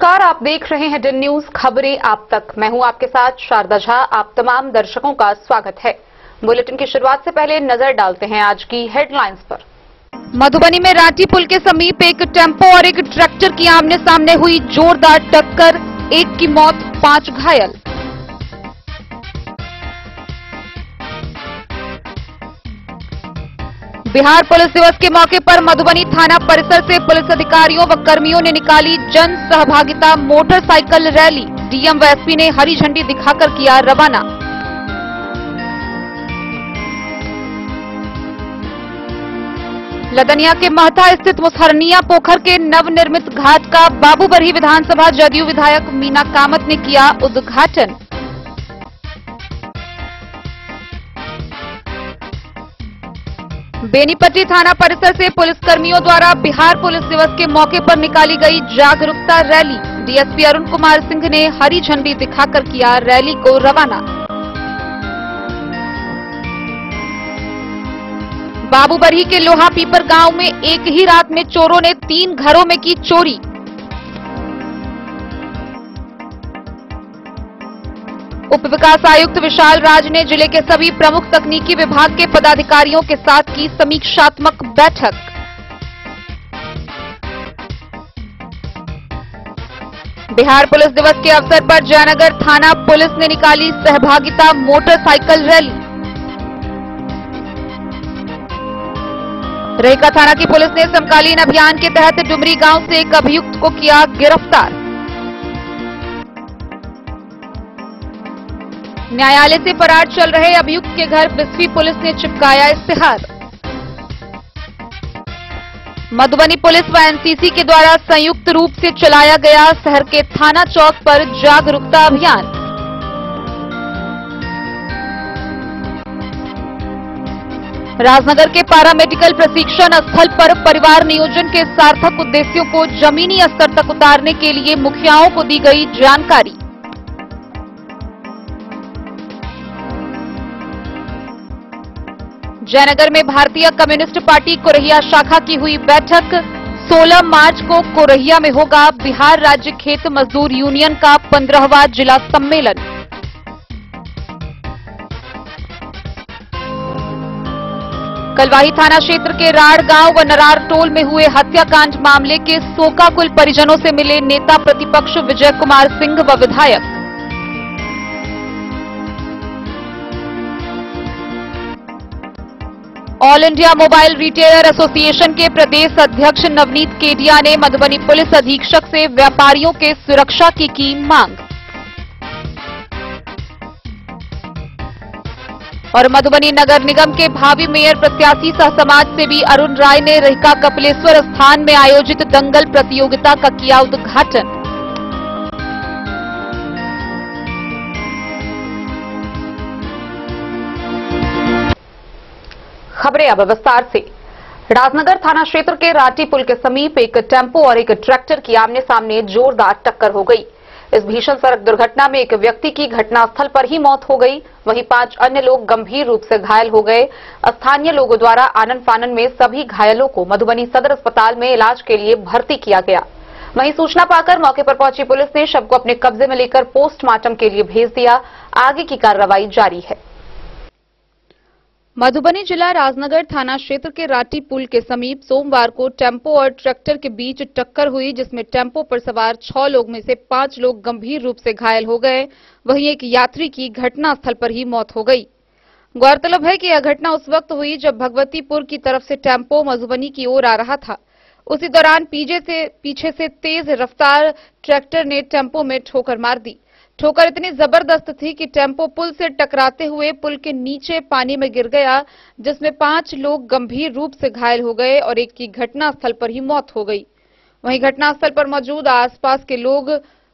नमस्कार, आप देख रहे हैं डन न्यूज खबरें आप तक। मैं हूं आपके साथ शारदा झा। आप तमाम दर्शकों का स्वागत है। बुलेटिन की शुरुआत से पहले नजर डालते हैं आज की हेडलाइंस पर। मधुबनी में रांटी पुल के समीप एक टेम्पो और एक ट्रैक्टर की आमने सामने हुई जोरदार टक्कर, एक की मौत, 5 घायल। बिहार पुलिस दिवस के मौके पर मधुबनी थाना परिसर से पुलिस अधिकारियों व कर्मियों ने निकाली जन सहभागिता मोटरसाइकिल रैली। डीएम व एसपी ने हरी झंडी दिखाकर किया रवाना। लदनिया के महथा स्थित मुसहरनिया पोखर के नवनिर्मित घाट का बाबूबरही विधानसभा जदयू विधायक मीना कामत ने किया उद्घाटन। बेनीपट्टी थाना परिसर से पुलिसकर्मियों द्वारा बिहार पुलिस दिवस के मौके पर निकाली गई जागरूकता रैली। डीएसपी अरुण कुमार सिंह ने हरी झंडी दिखाकर किया रैली को रवाना। बाबूबरही के लोहा पीपर गांव में एक ही रात में चोरों ने 3 घरों में की चोरी। उप विकास आयुक्त विशाल राज ने जिले के सभी प्रमुख तकनीकी विभाग के पदाधिकारियों के साथ की समीक्षात्मक बैठक। बिहार पुलिस दिवस के अवसर पर जयनगर थाना पुलिस ने निकाली सहभागिता मोटरसाइकिल रैली। रेखा थाना की पुलिस ने समकालीन अभियान के तहत डुमरी गांव से एक अभियुक्त को किया गिरफ्तार। न्यायालय से फरार चल रहे अभियुक्त के घर बिस्फी पुलिस ने चिपकाया इश्तिहार। मधुबनी पुलिस व एनसीसी के द्वारा संयुक्त रूप से चलाया गया शहर के थाना चौक पर जागरूकता अभियान। राजनगर के पैरामेडिकल प्रशिक्षण स्थल पर परिवार नियोजन के सार्थक उद्देश्यों को जमीनी स्तर तक उतारने के लिए मुखियाओं को दी गई जानकारी। जयनगर में भारतीय कम्युनिस्ट पार्टी कोरहिया शाखा की हुई बैठक। 16 मार्च को कोरहिया में होगा बिहार राज्य खेत मजदूर यूनियन का 15वां जिला सम्मेलन। कलवाही थाना क्षेत्र के राड़ गांव व नरार टोल में हुए हत्याकांड मामले के शोकाकुल परिजनों से मिले नेता प्रतिपक्ष विजय कुमार सिंह व विधायक। All India mobile retailer association के प्रदेश अध्यक्ष नवनीत केडिया ने मधुबनी पुलिस अधीक्षक से व्यापारियों के सुरक्षा की मांग। और मधुबनी नगर निगम के भावी मेयर प्रत्याशी सह समाज सेवी अरुण राय ने रेखा कपिलेश्वर स्थान में आयोजित दंगल प्रतियोगिता का किया उद्घाटन। खबरें अब विस्तार से। राजनगर थाना क्षेत्र के रांटी पुल के समीप एक टेम्पो और एक ट्रैक्टर की आमने सामने जोरदार टक्कर हो गई। इस भीषण सड़क दुर्घटना में एक व्यक्ति की घटनास्थल पर ही मौत हो गई, वहीं 5 अन्य लोग गंभीर रूप से घायल हो गए। स्थानीय लोगों द्वारा आनन फानन में सभी घायलों को मधुबनी सदर अस्पताल में इलाज के लिए भर्ती किया गया। वहीं सूचना पाकर मौके पर पहुंची पुलिस ने शव को अपने कब्जे में लेकर पोस्टमार्टम के लिए भेज दिया। आगे की कार्रवाई जारी है। मधुबनी जिला राजनगर थाना क्षेत्र के रांटी पुल के समीप सोमवार को टेम्पो और ट्रैक्टर के बीच टक्कर हुई, जिसमें टेम्पो पर सवार 6 लोग में से 5 लोग गंभीर रूप से घायल हो गए। वहीं एक यात्री की घटनास्थल पर ही मौत हो गई। गौरतलब है कि यह घटना उस वक्त हुई जब भगवतीपुर की तरफ से टेम्पो मधुबनी की ओर आ रहा था। उसी दौरान पीछे से तेज रफ्तार ट्रैक्टर ने टेम्पो में ठोकर मार दी। ठोकर इतनी जबरदस्त थी कि टेम्पो पुल से टकराते हुए पुल के नीचे पानी में गिर गया, जिसमें 5 लोग गंभीर रूप से घायल हो गए और एक की घटनास्थल पर ही मौत हो गई। वहीं घटनास्थल पर मौजूद आसपास के लोग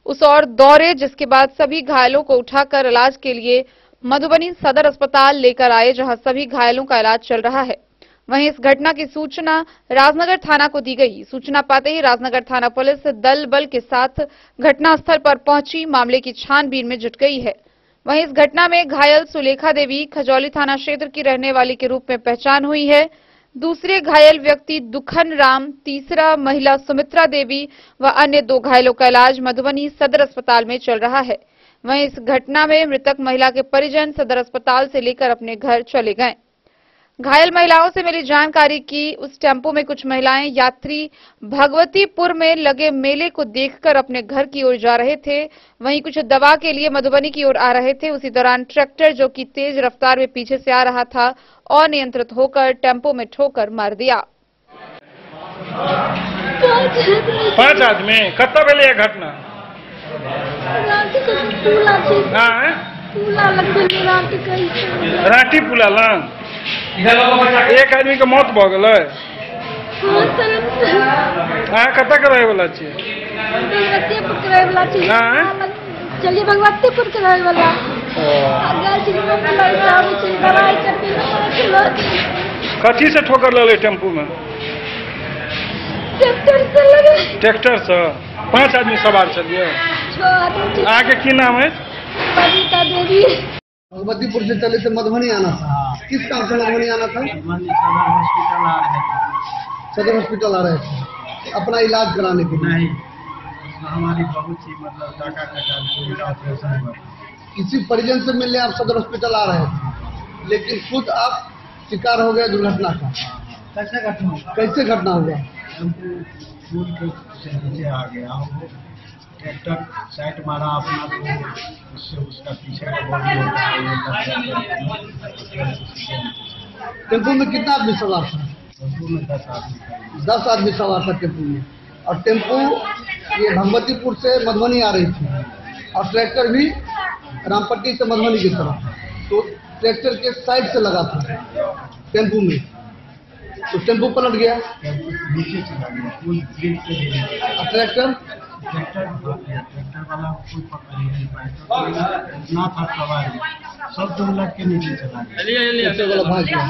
उस ओर दौड़े, जिसके बाद सभी घायलों को उठाकर इलाज के लिए मधुबनी सदर अस्पताल लेकर आए, जहां सभी घायलों का इलाज चल रहा है। वहीं इस घटना की सूचना राजनगर थाना को दी गई। सूचना पाते ही राजनगर थाना पुलिस दल बल के साथ घटनास्थल पर पहुंची मामले की छानबीन में जुट गई है। वहीं इस घटना में घायल सुलेखा देवी खजौली थाना क्षेत्र की रहने वाली के रूप में पहचान हुई है। दूसरे घायल व्यक्ति दुखन राम, तीसरा महिला सुमित्रा देवी व अन्य 2 घायलों का इलाज मधुबनी सदर अस्पताल में चल रहा है। वहीं इस घटना में मृतक महिला के परिजन सदर अस्पताल से लेकर अपने घर चले गए। घायल महिलाओं से मिली जानकारी की उस टेम्पो में कुछ महिलाएं यात्री भगवतीपुर में लगे मेले को देखकर अपने घर की ओर जा रहे थे। वहीं कुछ दवा के लिए मधुबनी की ओर आ रहे थे। उसी दौरान ट्रैक्टर जो कि तेज रफ्तार में पीछे से आ रहा था अनियंत्रित होकर टेम्पो में ठोकर मार दिया। 5 आदमी कत्ता भेलै घटना राटी पुला लंग एक आदमी के मौत भ गेलै। अहाँ कतऽ के रहै वाला छियै? चलिए भगवतीपुर के रहै वाला। कथी से ठोकर लगलै टेम्पू में? ट्रैक्टर से। 5 आदमी सवार छलियै। अहाँ के की नाम है? बबीता देवी। भगवतीपुर से चले थे मधुबनी आना था। किस काम से मधुबनी आना था? सदर हॉस्पिटल आ रहे थे अपना इलाज कराने के लिए। नहीं, हमारी बहुत ही मतलब टाका ऑपरेशन हुआ। किसी परिजन से मिलने आप सदर हॉस्पिटल आ रहे थे, लेकिन खुद आप शिकार हो गए दुर्घटना का। कैसे घटना हुआ? फूल के नीचे आ गया, ट्रैक्टर साइड मारा अपना, तो उससे उसका पीछे का बॉडी टेम्पो में कितना आदमी सवार था? टेम्पो में 10 आदमी। 10 आदमी सवार था टेम्पो में। और टेम्पो ये भगवतीपुर से मधुबनी आ रही थी और ट्रैक्टर भी रामपट्टी से मधुबनी की तरफ। तो ट्रैक्टर के साइड से लगा था टेम्पो में, तो टेम्पो पलट गया, नीचे चला गया, फूल ब्रिज से। ट्रैक्टर वाला कोई पकड़ नहीं पाया, ना था सवारी, सब 2 लाख के नीचे चला गया। भाग गया।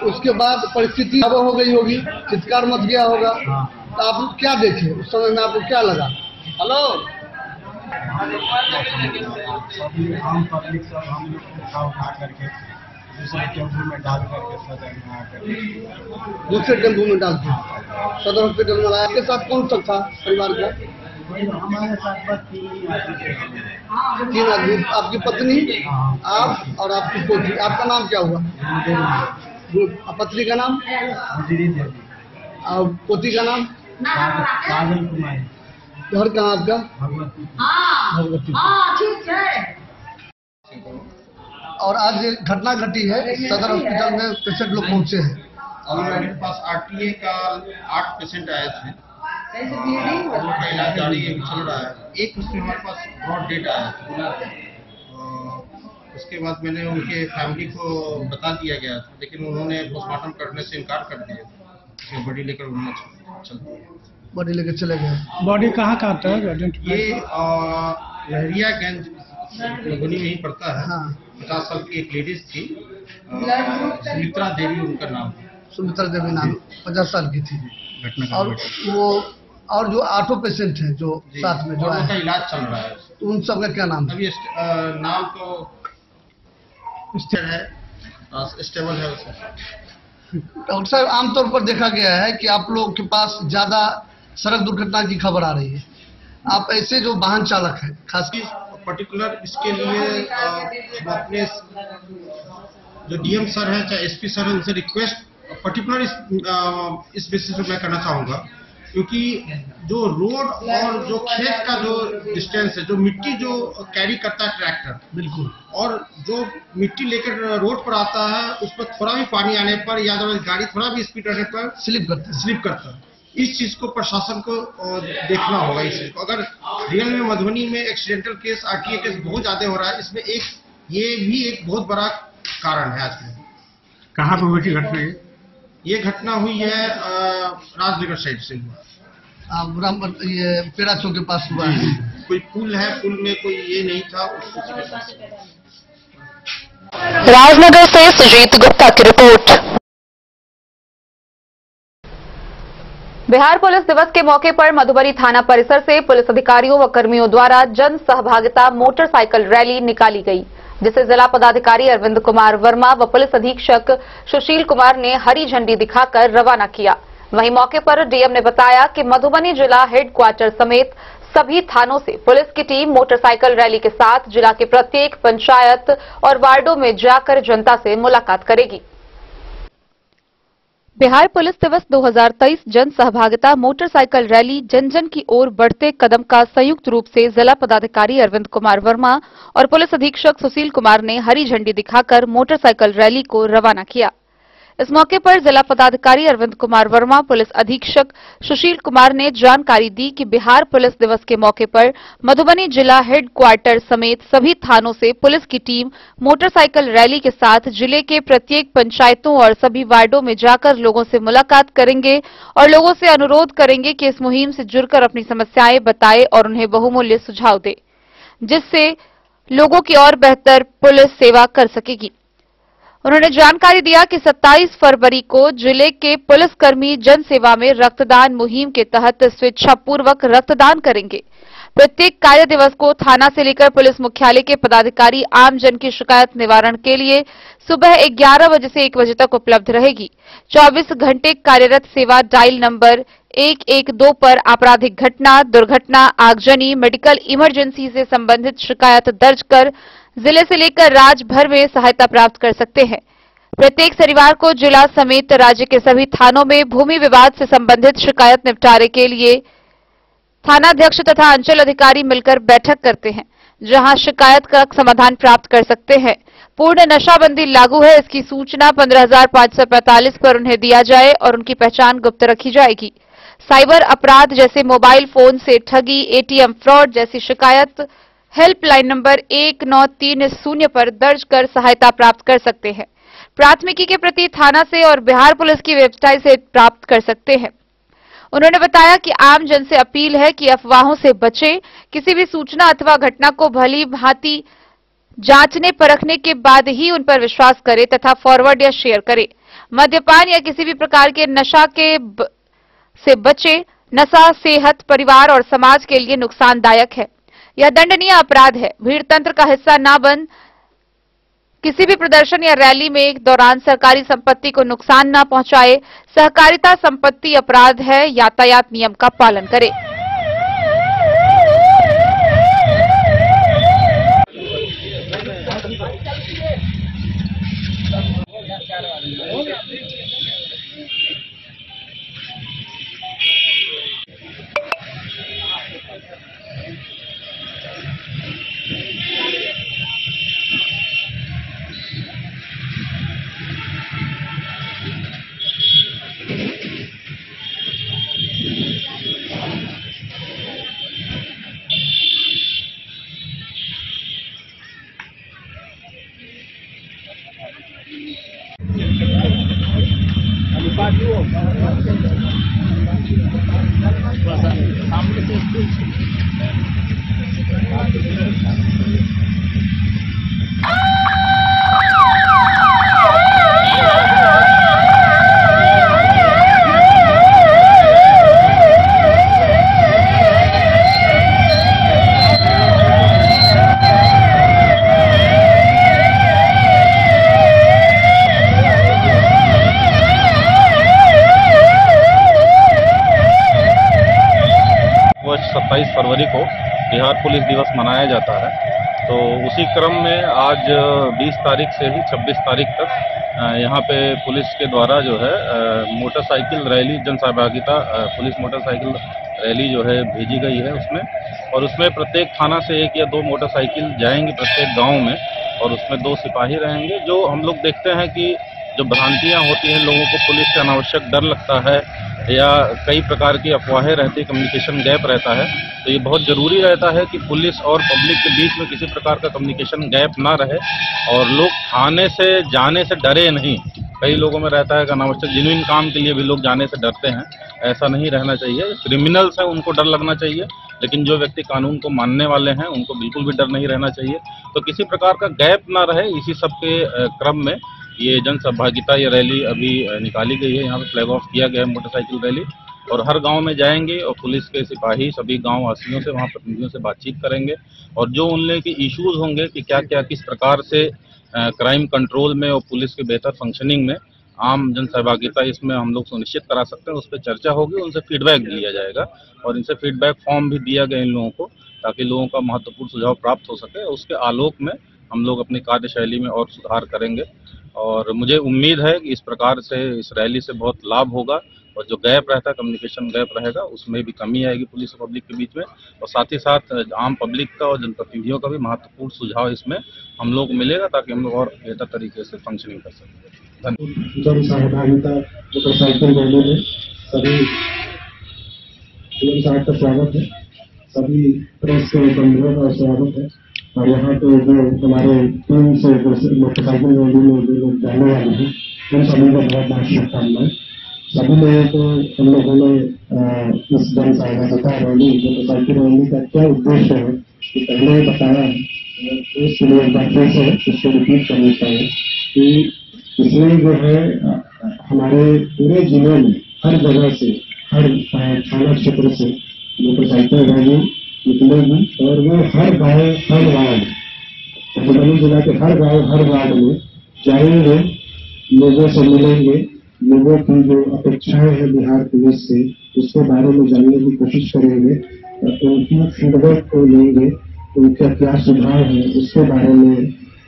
उसके बाद परिस्थिति अब हो गई होगी, चित्कार मच गया होगा। तो आप क्या देखे उस समय में? आपको क्या लगा? हेलो, आम पब्लिक सब हम लोग उठा करके दूसरे टेम्पो में डाल करके सदर में आकर दूसरे टेम्पो में डाल के सदर हॉस्पिटल में लाया। आपके साथ कौन सब था परिवार का? हमारे साथ बस 3 आदमी। आपकी पत्नी, आप और आपकी पोती। आपका नाम क्या हुआ? पत्नी का नाम? और पोती का नाम? काजल कुमारी। घर कहाँ आपका? भगवती। और आज घटना घटी है सदर हॉस्पिटल में, पेशेंट लोग पहुँचे हैं। और मेरे पास RTA का 8 पेशेंट आए थे, उनका इलाज जारी चल रहा है। एक उसमें हमारे पास ब्रॉड डेट आया था। उसके बाद मैंने उनके फैमिली को बता दिया गया था, लेकिन उन्होंने पोस्टमार्टम करने से इनकार कर दिया। बॉडी लेकर उन्होंने चल दिया। बॉडी लेकर चले गए। बॉडी कहाँ का आता है? ये लहरियागंज मधुबनी में ही पड़ता है। हाँ। 50 साल की एक लेडीज थी, सुमित्रा देवी उनका नाम। सुमित्रा देवी नाम, 50 साल की थी। घटना और वो और जो 8 पेशेंट हैं जो साथ में जो आए, उनका इलाज चल रहा है। तो उन सब का क्या नाम है? अभी नाम तो स्टेबल है उसका। डॉक्टर साहब, आमतौर पर देखा गया है कि आप लोगों के पास ज्यादा सड़क दुर्घटना की खबर आ रही है। आप ऐसे जो वाहन चालक है, खास पर्टिकुलर इसके लिए हम अपने जो DM सर है चाहे SP सर है, उनसे रिक्वेस्ट पर्टिकुलर इस बेसिस पे मैं करना चाहूँगा, क्योंकि जो रोड और जो खेत का जो डिस्टेंस है, जो मिट्टी जो कैरी करता है ट्रैक्टर, बिल्कुल, और जो मिट्टी लेकर रोड पर आता है, उस पर थोड़ा भी पानी आने पर या गाड़ी थोड़ा भी स्पीड रहने पर स्लिप करता है। इस चीज को प्रशासन को देखना होगा। इस चीज को अगर रियल में मधुबनी में एक्सीडेंटल केस, RTA केस बहुत ज्यादा हो रहा है, इसमें ये भी एक बहुत बड़ा कारण है। आज में कहाँ पर हुई घटना? ये घटना हुई है राजनगर साइड से हुआ। ये पेड़ा चौक के पास हुआ है। कोई पुल है, पुल में कोई ये नहीं था, उसी के पास। राजनगर से सुजीत गुप्ता की रिपोर्ट। बिहार पुलिस दिवस के मौके पर मधुबनी थाना परिसर से पुलिस अधिकारियों व कर्मियों द्वारा जन सहभागिता मोटरसाइकिल रैली निकाली गई। जिसे जिला पदाधिकारी अरविंद कुमार वर्मा व पुलिस अधीक्षक सुशील कुमार ने हरी झंडी दिखाकर रवाना किया। वहीं मौके पर डीएम ने बताया कि मधुबनी जिला हेडक्वार्टर समेत सभी थानों से पुलिस की टीम मोटरसाइकिल रैली के साथ जिला के प्रत्येक पंचायत और वार्डों में जाकर जनता से मुलाकात करेगी। बिहार पुलिस दिवस 2023 जन सहभागिता मोटरसाइकिल रैली जन जन की ओर बढ़ते कदम का संयुक्त रूप से जिला पदाधिकारी अरविंद कुमार वर्मा और पुलिस अधीक्षक सुशील कुमार ने हरी झंडी दिखाकर मोटरसाइकिल रैली को रवाना किया। इस मौके पर जिला पदाधिकारी अरविंद कुमार वर्मा, पुलिस अधीक्षक सुशील कुमार ने जानकारी दी कि बिहार पुलिस दिवस के मौके पर मधुबनी जिला हेडक्वार्टर समेत सभी थानों से पुलिस की टीम मोटरसाइकिल रैली के साथ जिले के प्रत्येक पंचायतों और सभी वार्डों में जाकर लोगों से मुलाकात करेंगे और लोगों से अनुरोध करेंगे कि इस मुहिम से जुड़कर अपनी समस्याएं बताएं और उन्हें बहुमूल्य सुझाव दें, जिससे लोगों की और बेहतर पुलिस सेवा कर सकेगी। उन्होंने जानकारी दिया कि 27 फरवरी को जिले के पुलिसकर्मी जन सेवा में रक्तदान मुहिम के तहत स्वेच्छापूर्वक रक्तदान करेंगे। प्रत्येक कार्य दिवस को थाना से लेकर पुलिस मुख्यालय के पदाधिकारी आम जन की शिकायत निवारण के लिए सुबह 11 बजे से 1 बजे तक उपलब्ध रहेगी। 24 घंटे कार्यरत सेवा डायल नंबर 112 पर आपराधिक घटना, दुर्घटना, आगजनी, मेडिकल इमरजेंसी से संबंधित शिकायत दर्ज कर जिले से लेकर राज्य भर में सहायता प्राप्त कर सकते हैं। प्रत्येक शनिवार को जिला समेत राज्य के सभी थानों में भूमि विवाद से संबंधित शिकायत निपटारे के लिए थानाध्यक्ष तथा अंचल अधिकारी मिलकर बैठक करते हैं, जहां शिकायत का समाधान प्राप्त कर सकते हैं। पूर्ण नशाबंदी लागू है, इसकी सूचना 15,545 पर उन्हें दिया जाए और उनकी पहचान गुप्त रखी जाएगी। साइबर अपराध जैसे मोबाइल फोन से ठगी, एटीएम फ्रॉड जैसी शिकायत हेल्पलाइन नंबर 1930 पर दर्ज कर सहायता प्राप्त कर सकते हैं। प्राथमिकी के प्रति थाना से और बिहार पुलिस की वेबसाइट से प्राप्त कर सकते हैं। उन्होंने बताया कि आम जन से अपील है कि अफवाहों से बचें, किसी भी सूचना अथवा घटना को भली भांति जांचने परखने के बाद ही उन पर विश्वास करें तथा फॉरवर्ड या शेयर करें। मद्यपान या किसी भी प्रकार के नशा से बचें। नशा सेहत, परिवार और समाज के लिए नुकसानदायक है। यह दंडनीय अपराध है। भीड़ तंत्र का हिस्सा न बन किसी भी प्रदर्शन या रैली में दौरान सरकारी संपत्ति को नुकसान न पहुंचाए। सहकारिता संपत्ति अपराध है। यातायात नियम का पालन करें। फरवरी को बिहार पुलिस दिवस मनाया जाता है। तो उसी क्रम में आज 20 तारीख से ही 26 तारीख तक यहाँ पे पुलिस के द्वारा जो है मोटरसाइकिल रैली जन सहभागिता पुलिस मोटरसाइकिल रैली जो है भेजी गई है उसमें, और उसमें प्रत्येक थाना से 1 या 2 मोटरसाइकिल जाएंगी प्रत्येक गांव में, और उसमें 2 सिपाही रहेंगे। जो हम लोग देखते हैं कि जो भ्रांतियाँ होती हैं, लोगों को पुलिस से अनावश्यक डर लगता है या कई प्रकार की अफवाहें रहती, कम्युनिकेशन गैप रहता है, तो ये बहुत ज़रूरी रहता है कि पुलिस और पब्लिक के बीच में किसी प्रकार का कम्युनिकेशन गैप ना रहे और लोग थाने से जाने से डरे नहीं। कई लोगों में रहता है कि अनावश्यक जेन्युइन काम के लिए भी लोग जाने से डरते हैं, ऐसा नहीं रहना चाहिए। क्रिमिनल्स हैं उनको डर लगना चाहिए, लेकिन जो व्यक्ति कानून को मानने वाले हैं उनको बिल्कुल भी डर नहीं रहना चाहिए। तो किसी प्रकार का गैप ना रहे, इसी सब के क्रम में ये जन सहभागिता ये रैली अभी निकाली गई है। यहाँ पे फ्लैग ऑफ किया गया है मोटरसाइकिल रैली, और हर गांव में जाएंगे और पुलिस के सिपाही सभी गांव वासियों से, वहां प्रतिनिधियों से बातचीत करेंगे और जो उनके की इश्यूज होंगे कि क्या क्या किस प्रकार से क्राइम कंट्रोल में और पुलिस के बेहतर फंक्शनिंग में आम जन सहभागिता इसमें हम लोग सुनिश्चित करा सकते हैं, उस पर चर्चा होगी, उनसे फीडबैक लिया जाएगा और इनसे फीडबैक फॉर्म भी दिया गया इन लोगों को ताकि लोगों का महत्वपूर्ण सुझाव प्राप्त हो सके। उसके आलोक में हम लोग अपनी कार्यशैली में और सुधार करेंगे और मुझे उम्मीद है कि इस प्रकार से इस रैली से बहुत लाभ होगा और जो गैप रहता है, कम्युनिकेशन गैप रहेगा, उसमें भी कमी आएगी पुलिस और पब्लिक के बीच में और साथ ही साथ आम पब्लिक का और जनप्रतिनिधियों का भी महत्वपूर्ण सुझाव इसमें हम लोग को मिलेगा ताकि हम लोग और बेहतर तरीके से फंक्शनिंग कर सकें। जन सहभागिता मोटरसाइकिल रैली में सभी का स्वागत है, सभी प्रेस के बंधुओं का स्वागत है और यहाँ पे जो हमारे टीम से मोटरसाइकिल रैली में जो लोग जाने वाले हैं उन सभी को बहुत बहुत शुभकामनाएं। सभी लोगों को हम लोगों ने इस जन सहभागिता रैली मोटरसाइकिल रैली का क्या उद्देश्य है कि पहले ही बताया है, इसके लिए एक बार फिर से इसको रिपीट करना चाहिए कि इसमें जो है हमारे पूरे जिले में हर जगह से, हर थाना क्षेत्र से मोटरसाइकिल रैली निकलेगी और वो हर गाँव मधुबनी जिला के हर गाँव हर वार्ड में जाएंगे, लोगों से मिलेंगे, लोगों की जो अपेक्षाएं हैं बिहार पुलिस से उसके बारे में जानने की कोशिश करेंगे, उनकी फीडबैक को लेंगे, उनका क्या सुझाव है उसके बारे में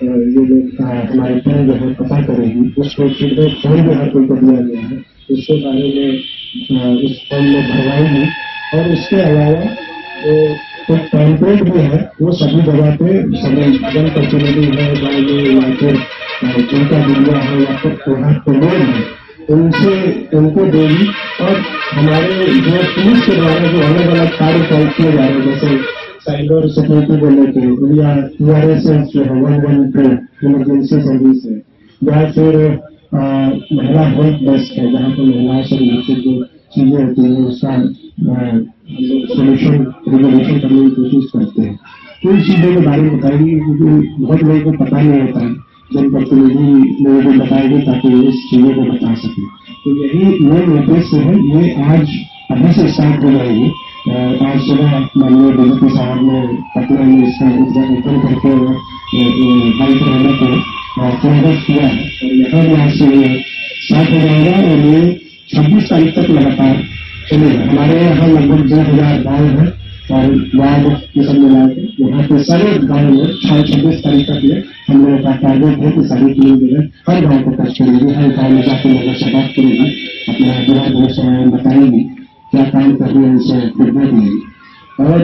ये लोग हमारी टीम जो है पता करेगी। उसको फीडबैक फॉर्म भी हर कोई को दिया गया है, उसके बारे में उस फॉर्म में भरवाएंगे और उसके अलावा एक पैम्पलेट भी है, वो सभी जगह पे सभी जनप्रतिनिधि है गाँव में या फिर जनता मीडिया है या फिर त्योहार के लोग हैं उनको देगी और हमारे जो पुलिस के द्वारा जो अलग अलग कार्य किए जा रहे हैं जैसे साइबर सिक्योरिटी को लेकर या TRSS जो है 112 इमरजेंसी सर्विस है या फिर महिला हेल्प डेस्क है जहाँ पर महिलाओं से रिलेटेड जो चीजें होती है उसका सोल्यूशन रेगुलेशन करने की कोशिश करते हैं। तो इन चीजों के बारे में बताएगी क्योंकि बहुत लोगों को पता नहीं होता है, जनप्रतिनिधि लोगों को बताएंगे ताकि इस चीजों को बता सके। तो यही मेन उद्देश्य है, ये आज अभी से स्टार्ट हो जाएगी। आज सुबह माननीय DGP साहब ने पटना में इसका उद्घाटन करके बाइक रैली को संबोधित किया है और यहाँ भी आज से स्टार्ट हो जाएगा और ये 26 तारीख तक लगातार चलेगा। हमारे यहाँ लगभग 2000 गाँव है और वार्ड ये सब मिला के यहाँ पे सारे गाँव में 26 तारीख तक ये हम लोगों का टारगेट है कि सारी टीम जो है हर गाँव को टच करेगी, हर गाँव में जाकर लोगों से बात करेगी, अपना जिला पुलिस बताएगी क्या काम कर रही है, उनसे फीडबैक लेगी। और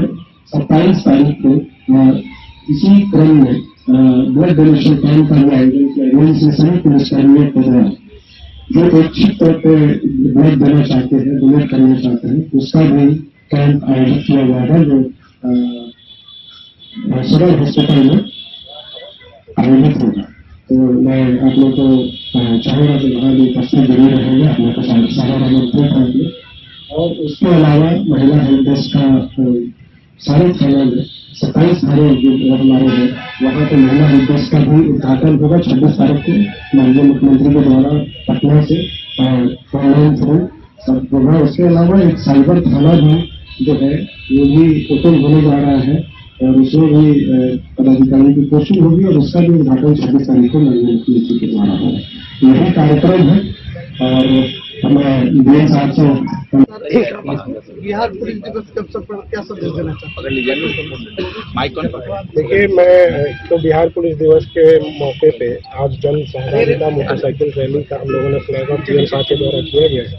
27 तारीख को इसी क्रम में ब्लड डोनेशन कैंप का भी आयोजन किया गया, जिसमें सभी पुलिसकर्मियों को जो इच्छुक तौर पर ब्लड देना चाहते हैं, डोनेट करना चाहते हैं, उसका भी कैंप आयोजित किया गया है जो सदर हॉस्पिटल में आयोजित होगा। तो मैं आप लोग को चाहूंगा कि वहाँ भी उपस्थित जरूर रहेंगे, आप लोग को सारा देखेंगे। और उसके अलावा महिला हेल्प डेस्क का सारे थाना में 27 थाने जो हमारे हैं वहाँ पे महिला हेल्प डेस्क का भी उद्घाटन होगा 26 तारीख को माननीय मुख्यमंत्री के द्वारा पटना से ऑनलाइन थ्रू सब होगा। उसके अलावा एक साइबर थाना भी जो है वो भी ओपन होने जा रहा है और उसमें भी पदाधिकारी की कोशिश होगी और उसका भी उद्घाटन 26 तारीख को माननीय मुख्यमंत्री के द्वारा होगा। यही कार्यक्रम है और हमें देर साथ से बिहार पुलिस दिवस के अवसर पर क्या संदेश देना चाहते हैं? देखिए, मैं तो बिहार पुलिस दिवस के मौके पे आज जन सहभागिता मोटरसाइकिल रैली का हम लोगों ने फ्लैग ऑफ PM साहब के द्वारा किया गया है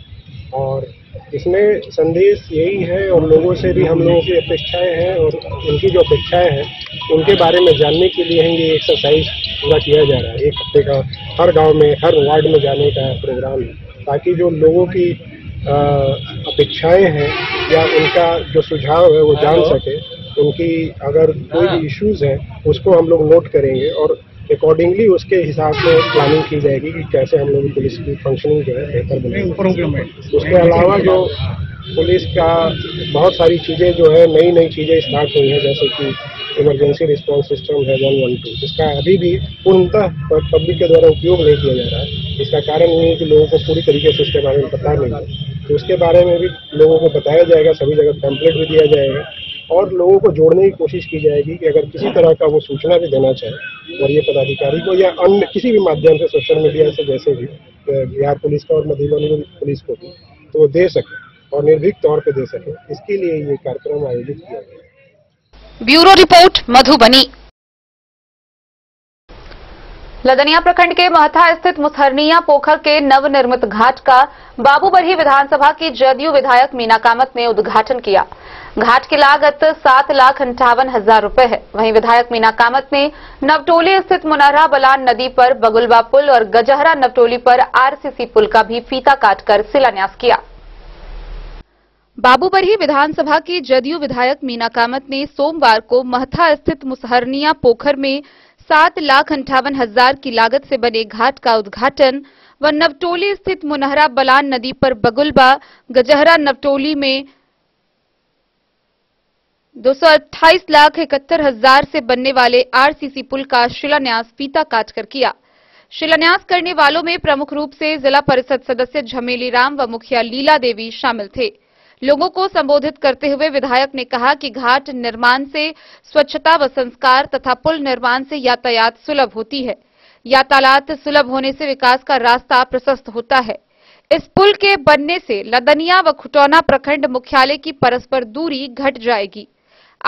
और इसमें संदेश यही है और लोगों से भी हम लोगों की अपेक्षाएं हैं और उनकी जो अपेक्षाएं हैं उनके बारे में जानने के लिए ये एक्सरसाइज पूरा किया जा रहा है। एक हफ्ते का हर गाँव में हर वार्ड में जाने का प्रोग्राम है ताकि जो लोगों की अपेक्षाएं हैं या उनका जो सुझाव है वो जान सके। उनकी अगर कोई भी इश्यूज है उसको हम लोग नोट करेंगे और अकॉर्डिंगली उसके हिसाब से प्लानिंग की जाएगी कि कैसे हम लोग पुलिस की फंक्शनिंग जो है बेहतर बने। उसके अलावा जो पुलिस का बहुत सारी चीज़ें जो है नई चीज़ें स्टार्ट हुई हैं जैसे कि इमरजेंसी रिस्पांस सिस्टम है 112 जिसका अभी भी पूर्णतः पब्लिक के द्वारा उपयोग नहीं किया जा रहा है। इसका कारण ये है कि लोगों को पूरी तरीके से इसके बारे में पता नहीं है। तो उसके बारे में भी लोगों को बताया जाएगा, सभी जगह पैम्पलेट भी दिया जाएगा और लोगों को जोड़ने की कोशिश की जाएगी कि अगर किसी तरह का वो सूचना भी देना चाहे वरीय पदाधिकारी को या अन्य किसी भी माध्यम से, सोशल मीडिया से, जैसे भी बिहार पुलिस का और मधुबनी पुलिस को भी, तो वो दे सके और निर्भीक तौर पर दे सके। इसके लिए ये कार्यक्रम आयोजित किया गया। Bureau report Madhubani. लदनिया प्रखंड के महथा स्थित मुसहरनिया पोखर के नवनिर्मित घाट का बाबूबरही विधानसभा की जदयू विधायक मीना कामत ने उद्घाटन किया। घाट की लागत 7,58,000 रुपए है। वहीं विधायक मीना कामत ने नवटोली स्थित मुनहरा बलान नदी पर बगुलबा पुल और गजहरा नवटोली पर आरसीसी पुल का भी फीता काटकर शिलान्यास किया। बाबूबरही विधानसभा की जदयू विधायक मीना कामत ने सोमवार को महथा स्थित मुसहरनिया पोखर में 7,58,000 की लागत से बने घाट का उद्घाटन व नवटोली स्थित मुनहरा बलान नदी पर बगुलबा गजहरा नवटोली में 228,71,000 से बनने वाले आरसीसी पुल का शिलान्यास फीता काटकर किया। शिलान्यास करने वालों में प्रमुख रूप से जिला परिषद सदस्य झमेली राम व मुखिया लीला देवी शामिल थे। लोगों को संबोधित करते हुए विधायक ने कहा कि घाट निर्माण से स्वच्छता व संस्कार तथा पुल निर्माण से यातायात सुलभ होती है। यातायात सुलभ होने से विकास का रास्ता प्रशस्त होता है। इस पुल के बनने से लदनिया व खुटौना प्रखंड मुख्यालय की परस्पर दूरी घट जाएगी।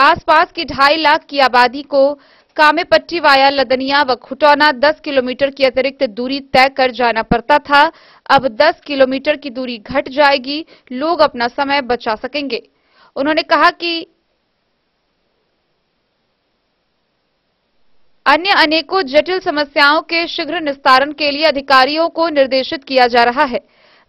आसपास की 2.5 लाख की आबादी को कामेपट्टी वाया लदनिया व खुटौना 10 किलोमीटर की अतिरिक्त दूरी तय कर जाना पड़ता था। अब 10 किलोमीटर की दूरी घट जाएगी, लोग अपना समय बचा सकेंगे। उन्होंने कहा कि अन्य अनेकों जटिल समस्याओं के शीघ्र निस्तारण के लिए अधिकारियों को निर्देशित किया जा रहा है।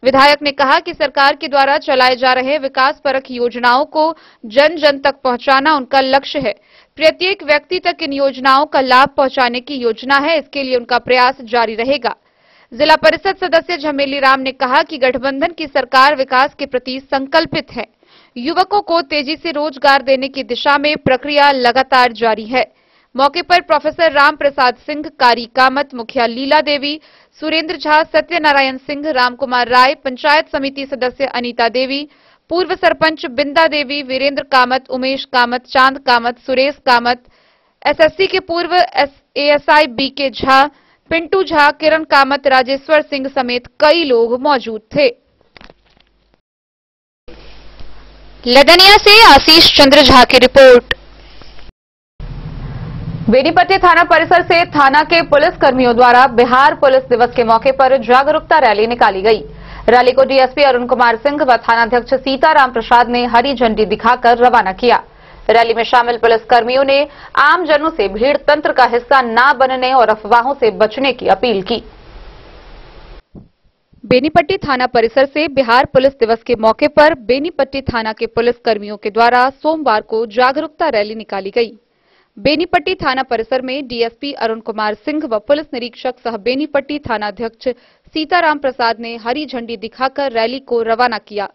विधायक ने कहा कि सरकार के द्वारा चलाए जा रहे विकास परक योजनाओं को जन जन तक पहुंचाना उनका लक्ष्य है। प्रत्येक व्यक्ति तक इन योजनाओं का लाभ पहुंचाने की योजना है, इसके लिए उनका प्रयास जारी रहेगा। जिला परिषद सदस्य झमेली राम ने कहा कि गठबंधन की सरकार विकास के प्रति संकल्पित है। युवकों को तेजी से रोजगार देने की दिशा में प्रक्रिया लगातार जारी है। मौके पर प्रोफेसर राम प्रसाद सिंह, कारी कामत, मुखिया लीला देवी, सुरेंद्र झा, सत्यनारायण सिंह, रामकुमार राय, पंचायत समिति सदस्य अनीता देवी, पूर्व सरपंच बिंदा देवी, वीरेंद्र कामत, उमेश कामत, चांद कामत, सुरेश कामत, एसएससी के पूर्व एएसआई बीके झा, पिंटू झा, किरण कामत, राजेश्वर सिंह समेत कई लोग मौजूद थे। लदनिया से आशीष चंद्र झा की रिपोर्ट। बेनीपट्टी थाना परिसर से थाना के पुलिस कर्मियों द्वारा बिहार पुलिस दिवस के मौके पर जागरूकता रैली निकाली गई। रैली को डीएसपी अरुण कुमार सिंह व थानाध्यक्ष सीताराम प्रसाद ने हरी झंडी दिखाकर रवाना किया। रैली में शामिल पुलिस कर्मियों ने आम जनों से भीड़ तंत्र का हिस्सा न बनने और अफवाहों से बचने की अपील की। बेनीपट्टी थाना परिसर से बिहार पुलिस दिवस के मौके पर बेनीपट्टी थाना के पुलिस कर्मियों के द्वारा सोमवार को जागरूकता रैली निकाली गई। बेनीपट्टी थाना परिसर में डीएसपी अरुण कुमार सिंह व पुलिस निरीक्षक सह बेनीपट्टी थानाध्यक्ष सीताराम प्रसाद ने हरी झंडी दिखाकर रैली को रवाना किया।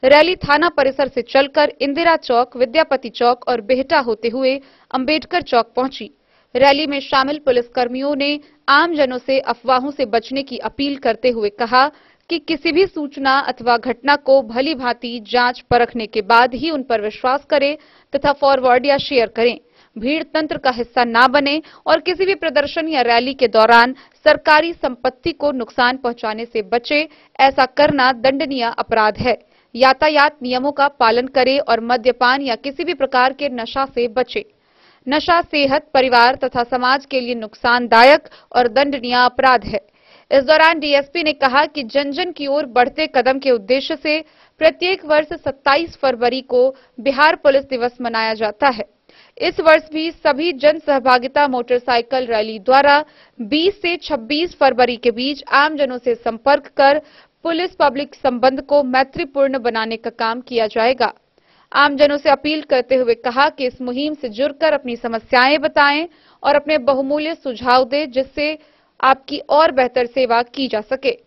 रैली थाना परिसर से चलकर इंदिरा चौक, विद्यापति चौक और बेहटा होते हुए अंबेडकर चौक पहुंची। रैली में शामिल पुलिसकर्मियों ने आमजनों से अफवाहों से बचने की अपील करते हुए कहा कि किसी भी सूचना अथवा घटना को भली भांति जांच परखने के बाद ही उन पर विश्वास करें तथा फॉरवर्ड या शेयर करें। भीड़ तंत्र का हिस्सा न बने और किसी भी प्रदर्शन या रैली के दौरान सरकारी संपत्ति को नुकसान पहुंचाने से बचे। ऐसा करना दंडनीय अपराध है। यातायात नियमों का पालन करें और मद्यपान या किसी भी प्रकार के नशा से बचे। नशा सेहत, परिवार तथा समाज के लिए नुकसानदायक और दंडनीय अपराध है। इस दौरान डीएसपी ने कहा कि जन जन की ओर बढ़ते कदम के उद्देश्य से प्रत्येक वर्ष 27 फरवरी को बिहार पुलिस दिवस मनाया जाता है। इस वर्ष भी सभी जन सहभागिता मोटरसाइकिल रैली द्वारा 20 से 26 फरवरी के बीच आमजनों से संपर्क कर पुलिस पब्लिक संबंध को मैत्रीपूर्ण बनाने का काम किया जाएगा। आमजनों से अपील करते हुए कहा कि इस मुहिम से जुड़कर अपनी समस्याएं बताएं और अपने बहुमूल्य सुझाव दें, जिससे आपकी और बेहतर सेवा की जा सके।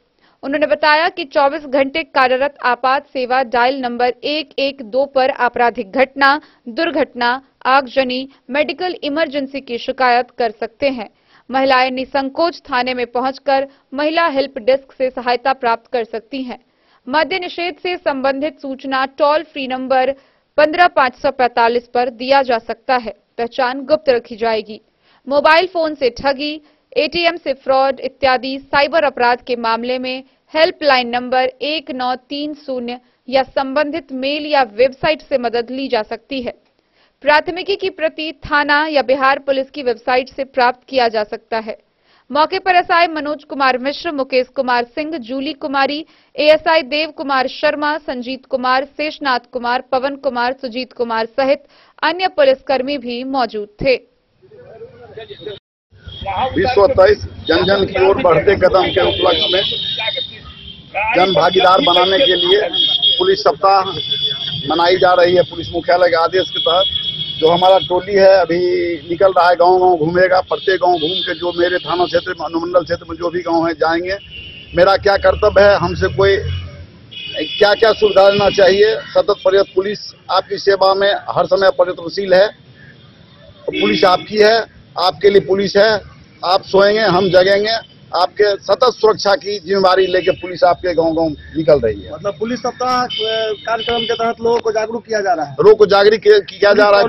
उन्होंने बताया कि 24 घंटे कार्यरत आपात सेवा डायल नंबर 112 पर आपराधिक घटना, दुर्घटना, आगजनी, मेडिकल इमरजेंसी की शिकायत कर सकते हैं। महिलाएं निसंकोच थाने में पहुंचकर महिला हेल्प डेस्क से सहायता प्राप्त कर सकती हैं। मद्य निषेध से संबंधित सूचना टोल फ्री नंबर 15545 पर दिया जा सकता है। पहचान गुप्त रखी जाएगी। मोबाइल फोन से ठगी, एटीएम से फ्रॉड इत्यादि साइबर अपराध के मामले में हेल्पलाइन नंबर 1930 या संबंधित मेल या वेबसाइट से मदद ली जा सकती है। प्राथमिकी की प्रति थाना या बिहार पुलिस की वेबसाइट से प्राप्त किया जा सकता है। मौके पर एसआई मनोज कुमार मिश्र, मुकेश कुमार सिंह, जूली कुमारी, एएसआई देव कुमार शर्मा, संजीत कुमार, शेषनाथ कुमार, पवन कुमार, सुजीत कुमार सहित अन्य पुलिसकर्मी भी मौजूद थे। विश्व 23 जन जन की ओर बढ़ते कदम के उपलक्ष्य में जन भागीदार बनाने के लिए पुलिस सप्ताह मनाई जा रही है। पुलिस मुख्यालय के आदेश के तहत जो हमारा टोली है अभी निकल रहा है, गांव-गांव घूमेगा। प्रत्येक गांव घूम के जो मेरे थाना क्षेत्र में, अनुमंडल क्षेत्र में जो भी गांव है जाएंगे। मेरा क्या कर्तव्य है, हमसे कोई क्या क्या सुविधा लेना चाहिए। सतत प्रयत्न पुलिस आपकी सेवा में हर समय प्रयत्नशील है। पुलिस आपकी है, आपके लिए पुलिस है। आप सोएंगे, हम जगेंगे। आपके सतत सुरक्षा की जिम्मेदारी लेके पुलिस आपके गांव-गांव निकल रही है। मतलब पुलिस सप्ताह कार्यक्रम के तहत लोगों को जागरूक किया जा रहा है। लोगों को जागरूक किया जा रहा है।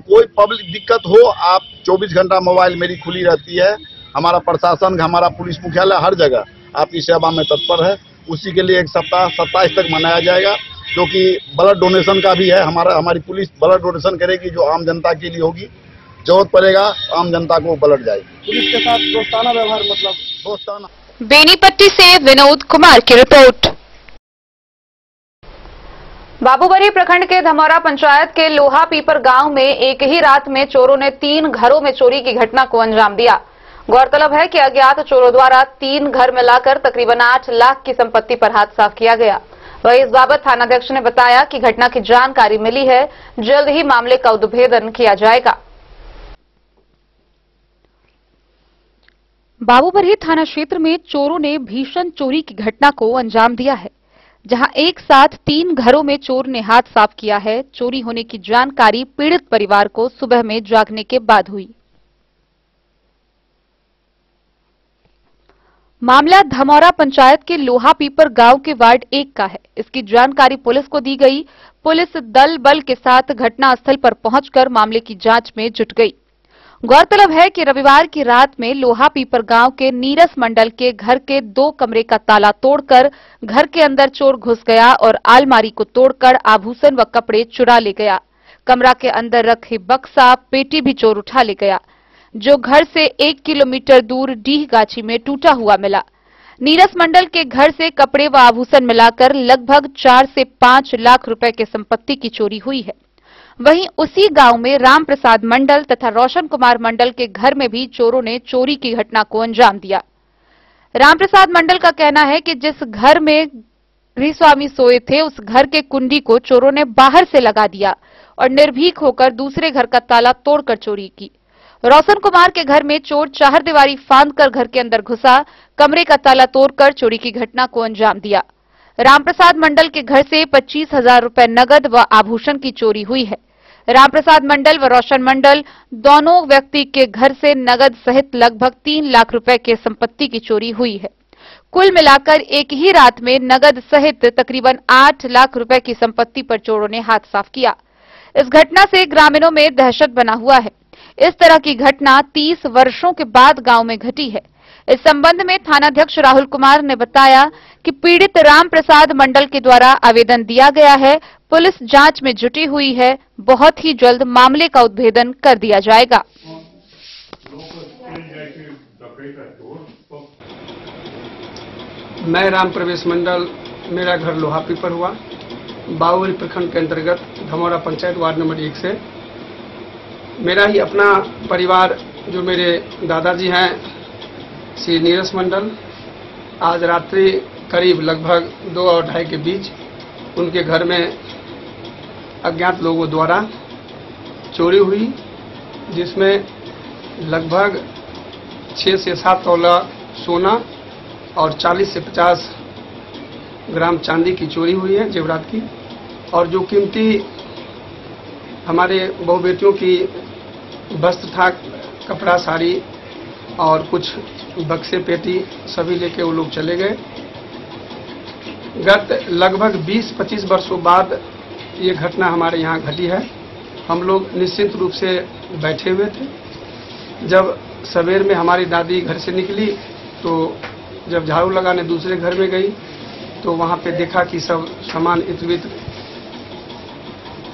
कोई पब्लिक दिक्कत हो, आप 24 घंटा मोबाइल मेरी खुली रहती है। हमारा प्रशासन, हमारा पुलिस मुख्यालय हर जगह आपकी सेवा में तत्पर है। उसी के लिए एक सप्ताह 27 तक मनाया जाएगा, जो कि ब्लड डोनेशन का भी है। हमारी पुलिस ब्लड डोनेशन करेगी, जो आम जनता के लिए होगी। जरूरत पड़ेगा आम जनता को ब्लड जाएगी। पुलिस के साथ दोस्ताना व्यवहार, मतलब दोस्ताना। बेनीपट्टी से विनोद कुमार की रिपोर्ट। बाबूबरी प्रखंड के धमौरा पंचायत के लोहा पीपर गांव में एक ही रात में चोरों ने 3 घरों में चोरी की घटना को अंजाम दिया। गौरतलब है कि अज्ञात चोरों द्वारा 3 घर मिलाकर तकरीबन 8 लाख की संपत्ति पर हाथ साफ किया गया। वहीं इस बाबत थानाध्यक्ष ने बताया कि घटना की जानकारी मिली है, जल्द ही मामले का उद्भेदन किया जाएगा। बाबूबरही थाना क्षेत्र में चोरों ने भीषण चोरी की घटना को अंजाम दिया है, जहां एक साथ 3 घरों में चोर ने हाथ साफ किया है। चोरी होने की जानकारी पीड़ित परिवार को सुबह में जागने के बाद हुई। मामला धमौरा पंचायत के लोहा पीपर गांव के वार्ड 1 का है। इसकी जानकारी पुलिस को दी गई। पुलिस दल बल के साथ घटनास्थल पर पहुंचकर मामले की जांच में जुट गई। गौरतलब है कि रविवार की रात में लोहा पीपर गांव के नीरस मंडल के घर के 2 कमरे का ताला तोड़कर घर के अंदर चोर घुस गया और अलमारी को तोड़कर आभूषण व कपड़े चुरा ले गया। कमरा के अंदर रखे बक्सा, पेटी भी चोर उठा ले गया, जो घर से 1 किलोमीटर दूर डीह गाछी में टूटा हुआ मिला। नीरस मंडल के घर से कपड़े व आभूषण मिलाकर लगभग 4 से 5 लाख रुपए के संपत्ति की चोरी हुई है। वहीं उसी गांव में राम प्रसाद मंडल तथा रोशन कुमार मंडल के घर में भी चोरों ने चोरी की घटना को अंजाम दिया। राम प्रसाद मंडल का कहना है कि जिस घर में गृहस्वामी सोए थे, उस घर के कुंडी को चोरों ने बाहर से लगा दिया और निर्भीक होकर दूसरे घर का ताला तोड़कर चोरी की। रोशन कुमार के घर में चोर चारदीवारी फांदकर घर के अंदर घुसा, कमरे का ताला तोड़कर चोरी की घटना को अंजाम दिया। रामप्रसाद मंडल के घर से 25,000 रुपए नगद व आभूषण की चोरी हुई है। रामप्रसाद मंडल व रोशन मंडल दोनों व्यक्ति के घर से नगद सहित लगभग 3 लाख रुपए के संपत्ति की चोरी हुई है। कुल मिलाकर एक ही रात में नगद सहित तकरीबन 8 लाख रुपए की संपत्ति पर चोरों ने हाथ साफ किया। इस घटना से ग्रामीणों में दहशत बना हुआ है। इस तरह की घटना 30 वर्षों के बाद गांव में घटी है। इस संबंध में थानाध्यक्ष राहुल कुमार ने बताया कि पीड़ित राम प्रसाद मंडल के द्वारा आवेदन दिया गया है। पुलिस जांच में जुटी हुई है। बहुत ही जल्द मामले का उद्भेदन कर दिया जाएगा। मैं राम प्रवेश मंडल, मेरा घर लोहा पीपर हुआ, बाबूबरी प्रखंड के अंतर्गत धमौरा पंचायत वार्ड नंबर 1 से। मेरा ही अपना परिवार, जो मेरे दादाजी हैं श्री नीरस मंडल, आज रात्रि करीब लगभग 2 और 2:30 के बीच उनके घर में अज्ञात लोगों द्वारा चोरी हुई, जिसमें लगभग 6 से 7 तोला सोना और 40 से 50 ग्राम चांदी की चोरी हुई है, जेवरात की। और जो कीमती हमारे बहू बेटियों की वस्त्र था, कपड़ा, साड़ी और कुछ बक्से पेटी सभी लेके वो लोग चले गए। गत लगभग 20-25 वर्षों बाद ये घटना हमारे यहाँ घटी है। हम लोग निश्चित रूप से बैठे हुए थे। जब सवेर में हमारी दादी घर से निकली तो जब झाड़ू लगाने दूसरे घर में गई तो वहाँ पे देखा कि सब सामान इत्र-वित्र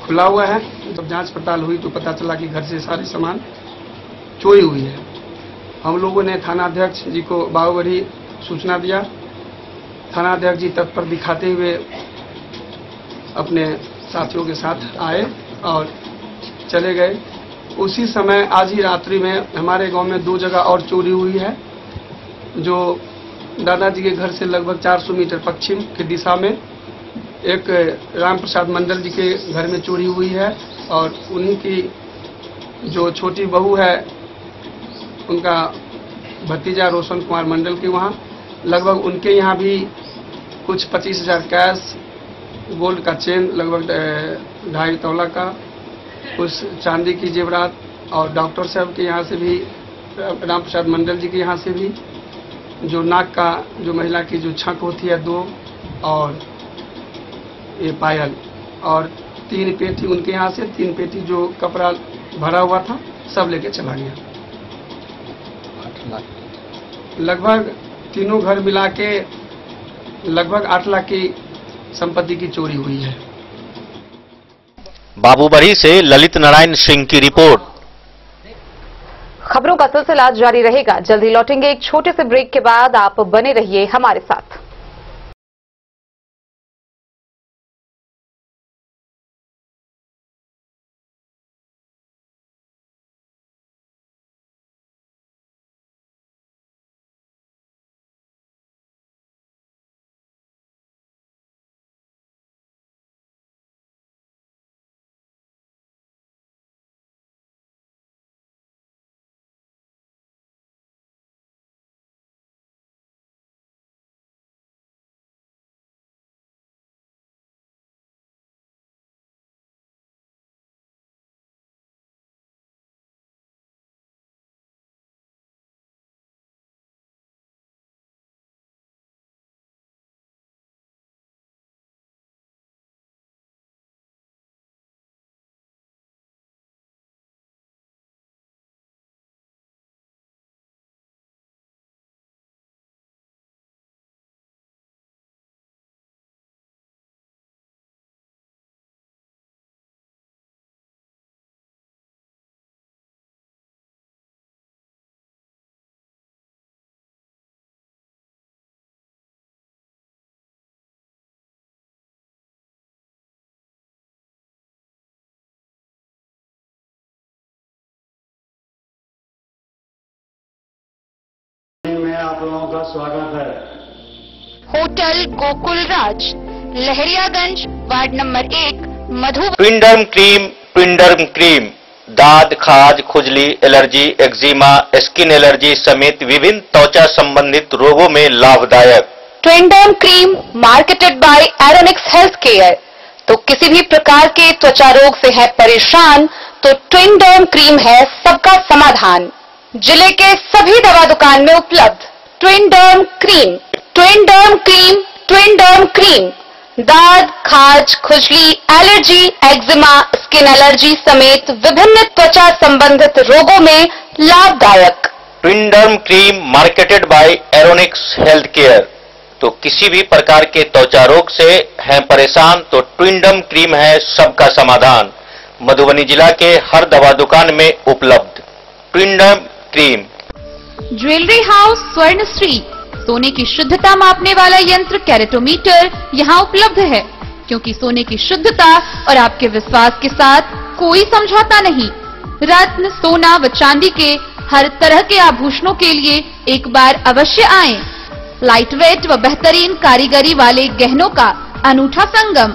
खुला हुआ है। जब जांच पड़ताल हुई तो पता चला कि घर से सारे सामान चोरी हुई है। हम लोगों ने थानाध्यक्ष जी को बाहुबली सूचना दिया। थानाध्यक्ष जी तत्पर दिखाते हुए अपने साथियों के साथ आए और चले गए। उसी समय आज ही रात्रि में हमारे गांव में 2 जगह और चोरी हुई है, जो दादाजी के घर से लगभग 400 मीटर पश्चिम की दिशा में एक राम प्रसाद मंडल जी के घर में चोरी हुई है और उन्हीं की जो छोटी बहू है उनका भतीजा रोशन कुमार मंडल के वहाँ लगभग उनके यहाँ भी कुछ 25,000 कैश, गोल्ड का चेन लगभग 2.5 तोला का, कुछ चांदी की जेवरात और डॉक्टर साहब के यहाँ से भी, राम प्रसाद मंडल जी के यहाँ से भी, जो नाक का जो महिला की जो छक होती है 2 और ये पायल, और 3 पेटी उनके यहाँ से, 3 पेटी जो कपड़ा भरा हुआ था सब लेके चला गया। लगभग तीनों घर मिला के लगभग 8 लाख की संपत्ति की चोरी हुई है। बाबूबरी से ललित नारायण सिंह की रिपोर्ट। खबरों का सिलसिला जारी रहेगा। जल्दी लौटेंगे एक छोटे से ब्रेक के बाद। आप बने रहिए हमारे साथ। में आप लोगों का स्वागत है। होटल गोकुल राज, Lahariaganj, ward number 1, Madhubani. ट्विंडर्म cream दाद, खाज, खुजली, एलर्जी, एक्जिमा, स्किन एलर्जी समेत विभिन्न त्वचा संबंधित रोगों में लाभदायक। Twinderm cream marketed by Aeronix health care. तो किसी भी प्रकार के त्वचा रोग से है परेशान तो ट्विंडर्म क्रीम है सबका समाधान। जिले के सभी दवा दुकान में उपलब्ध ट्विंडर्म क्रीम। ट्विंडर्म क्रीम, ट्विंडर्म क्रीम दाद, खाज, खुजली, एलर्जी, एक्जिमा, स्किन एलर्जी समेत विभिन्न त्वचा संबंधित रोगों में लाभदायक। Twinderm cream marketed by Aeronix health care. तो किसी भी प्रकार के त्वचा रोग से हैं परेशान तो ट्विंडर्म क्रीम है सबका समाधान। मधुबनी जिला के हर दवा दुकान में उपलब्ध ट्विंडर्म क्रीम। ज्वेलरी हाउस स्वर्ण श्री, सोने की शुद्धता मापने वाला यंत्र कैरेटोमीटर यहाँ उपलब्ध है, क्योंकि सोने की शुद्धता और आपके विश्वास के साथ कोई समझौता नहीं। रत्न, सोना व चांदी के हर तरह के आभूषणों के लिए एक बार अवश्य आएं। लाइट वेट व बेहतरीन कारीगरी वाले गहनों का अनूठा संगम।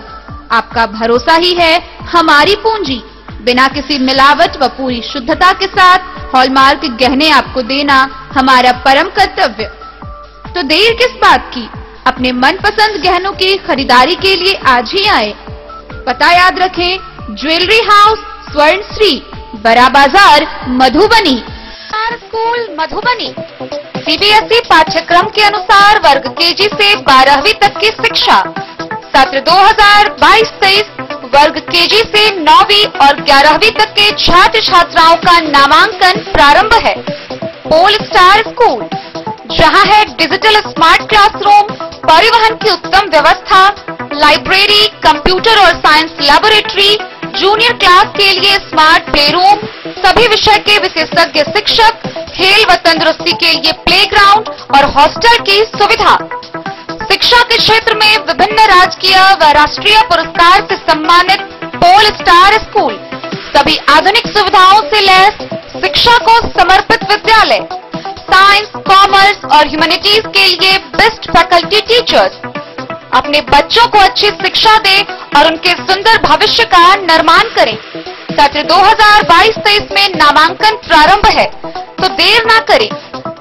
आपका भरोसा ही है हमारी पूंजी। बिना किसी मिलावट व पूरी शुद्धता के साथ हॉलमार्क गहने आपको देना हमारा परम कर्तव्य। तो देर किस बात की, अपने मनपसंद गहनों की खरीदारी के लिए आज ही आए। पता याद रखें, ज्वेलरी हाउस स्वर्ण श्री, बड़ा बाजार, मधुबनी। स्कूल मधुबनी। सीबीएसई पाठ्यक्रम के अनुसार वर्ग केजी से 12वीं तक की शिक्षा। सत्र 2022-23 वर्ग केजी से 9वीं और 11वीं तक के छात्र छात्राओं का नामांकन प्रारंभ है। पोल स्टार स्कूल, जहां है डिजिटल स्मार्ट क्लासरूम, परिवहन की उत्तम व्यवस्था, लाइब्रेरी, कंप्यूटर और साइंस लैबोरेटरी, जूनियर क्लास के लिए स्मार्ट प्ले रूम, सभी विषय के विशेषज्ञ शिक्षक, खेल व तंदुरुस्ती के लिए प्लेग्राउंड और हॉस्टल की सुविधा। शिक्षा के क्षेत्र में विभिन्न राजकीय व राष्ट्रीय पुरस्कार से सम्मानित पोल स्टार स्कूल, सभी आधुनिक सुविधाओं से लैस शिक्षा को समर्पित विद्यालय, साइंस, कॉमर्स और ह्यूमैनिटीज के लिए बेस्ट फैकल्टी टीचर्स। अपने बच्चों को अच्छी शिक्षा दें और उनके सुंदर भविष्य का निर्माण करें। सत्र 2022-23 में नामांकन प्रारंभ है, तो देर ना करें।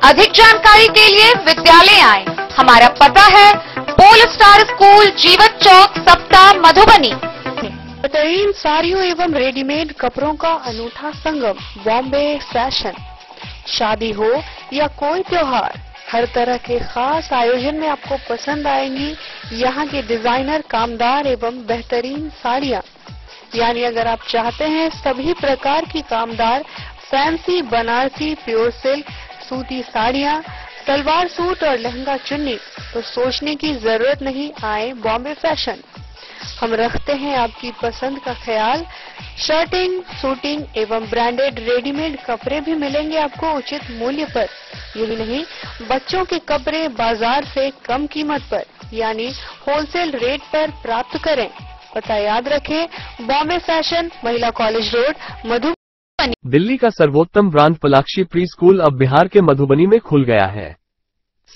अधिक जानकारी के लिए विद्यालय आएं। हमारा पता है पोल स्टार स्कूल, जीवत चौक, सप्ताह, मधुबनी। बेहतरीन साड़ियों एवं रेडीमेड कपड़ों का अनूठा संगम, बॉम्बे फैशन। शादी हो या कोई त्योहार, हर तरह के खास आयोजन में आपको पसंद आएंगी यहाँ की डिजाइनर, कामदार एवं बेहतरीन साड़ियाँ। यानी अगर आप चाहते हैं सभी प्रकार की कामदार, फैंसी, बनारसी, प्योर सिल्क, सूती साड़ियाँ, सलवार सूट और लहंगा चुन्नी, तो सोचने की जरूरत नहीं, आए बॉम्बे फैशन। हम रखते हैं आपकी पसंद का ख्याल। शर्टिंग, सूटिंग एवं ब्रांडेड रेडीमेड कपड़े भी मिलेंगे आपको उचित मूल्य पर। यही नहीं, बच्चों के कपड़े बाजार से कम कीमत पर यानी होलसेल रेट पर प्राप्त करें। पता याद रखें, बॉम्बे फैशन, महिला कॉलेज रोड, मधुबनी। दिल्ली का सर्वोत्तम ब्रांड पलाक्षी प्री स्कूल अब बिहार के मधुबनी में खुल गया है।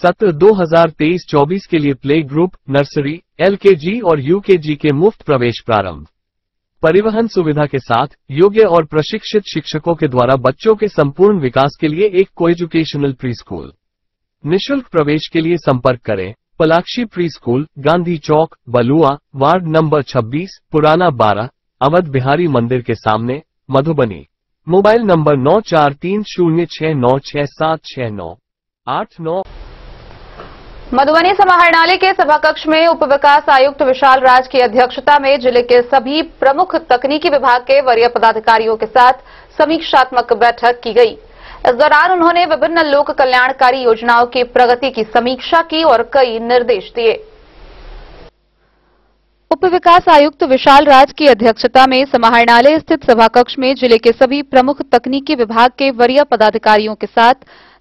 सत्र 2023-24 के लिए प्ले ग्रुप, नर्सरी, एलकेजी और यूकेजी के मुफ्त प्रवेश प्रारंभ। परिवहन सुविधा के साथ योग्य और प्रशिक्षित शिक्षकों के द्वारा बच्चों के संपूर्ण विकास के लिए एक कोएजुकेशनल प्री स्कूल। निःशुल्क प्रवेश के लिए संपर्क करें पलाक्षी प्री स्कूल, गांधी चौक, बलुआ, वार्ड नंबर 26, पुराना 12, अवध बिहारी मंदिर के सामने, मधुबनी। Mobile number 943069676989। मधुबनी समाहरणालय के सभाकक्ष में उप विकास आयुक्त विशाल राज की अध्यक्षता में जिले के सभी प्रमुख तकनीकी विभाग के वरीय पदाधिकारियों के साथ समीक्षात्मक बैठक की गई। इस दौरान उन्होंने विभिन्न लोक कल्याणकारी योजनाओं की प्रगति की समीक्षा की और कई निर्देश दिए। उप विकास आयुक्त विशाल राज की अध्यक्षता में समाहरणालय स्थित सभाकक्ष में जिले के सभी प्रमुख तकनीकी विभाग के वरीय पदाधिकारियों के साथ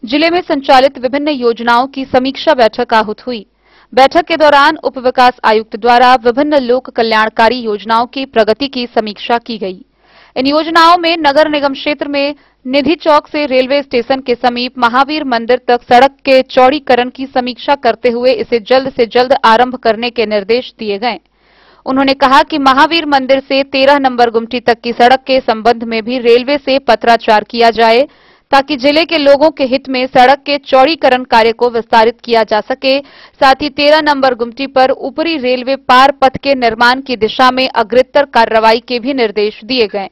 जिले में संचालित विभिन्न योजनाओं की समीक्षा बैठक आहूत हुई। बैठक के दौरान उप विकास आयुक्त द्वारा विभिन्न लोक कल्याणकारी योजनाओं की प्रगति की समीक्षा की गई। इन योजनाओं में नगर निगम क्षेत्र में निधि चौक से रेलवे स्टेशन के समीप महावीर मंदिर तक सड़क के चौड़ीकरण की समीक्षा करते हुए इसे जल्द से जल्द आरंभ करने के निर्देश दिए गए। उन्होंने कहा कि महावीर मंदिर से 13 नंबर गुमटी तक की सड़क के संबंध में भी रेलवे से पत्राचार किया जाए ताकि जिले के लोगों के हित में सड़क के चौड़ीकरण कार्य को विस्तारित किया जा सके। साथ ही 13 नंबर गुमटी पर ऊपरी रेलवे पार पथ के निर्माण की दिशा में अग्रतर कार्रवाई के भी निर्देश दिए गए।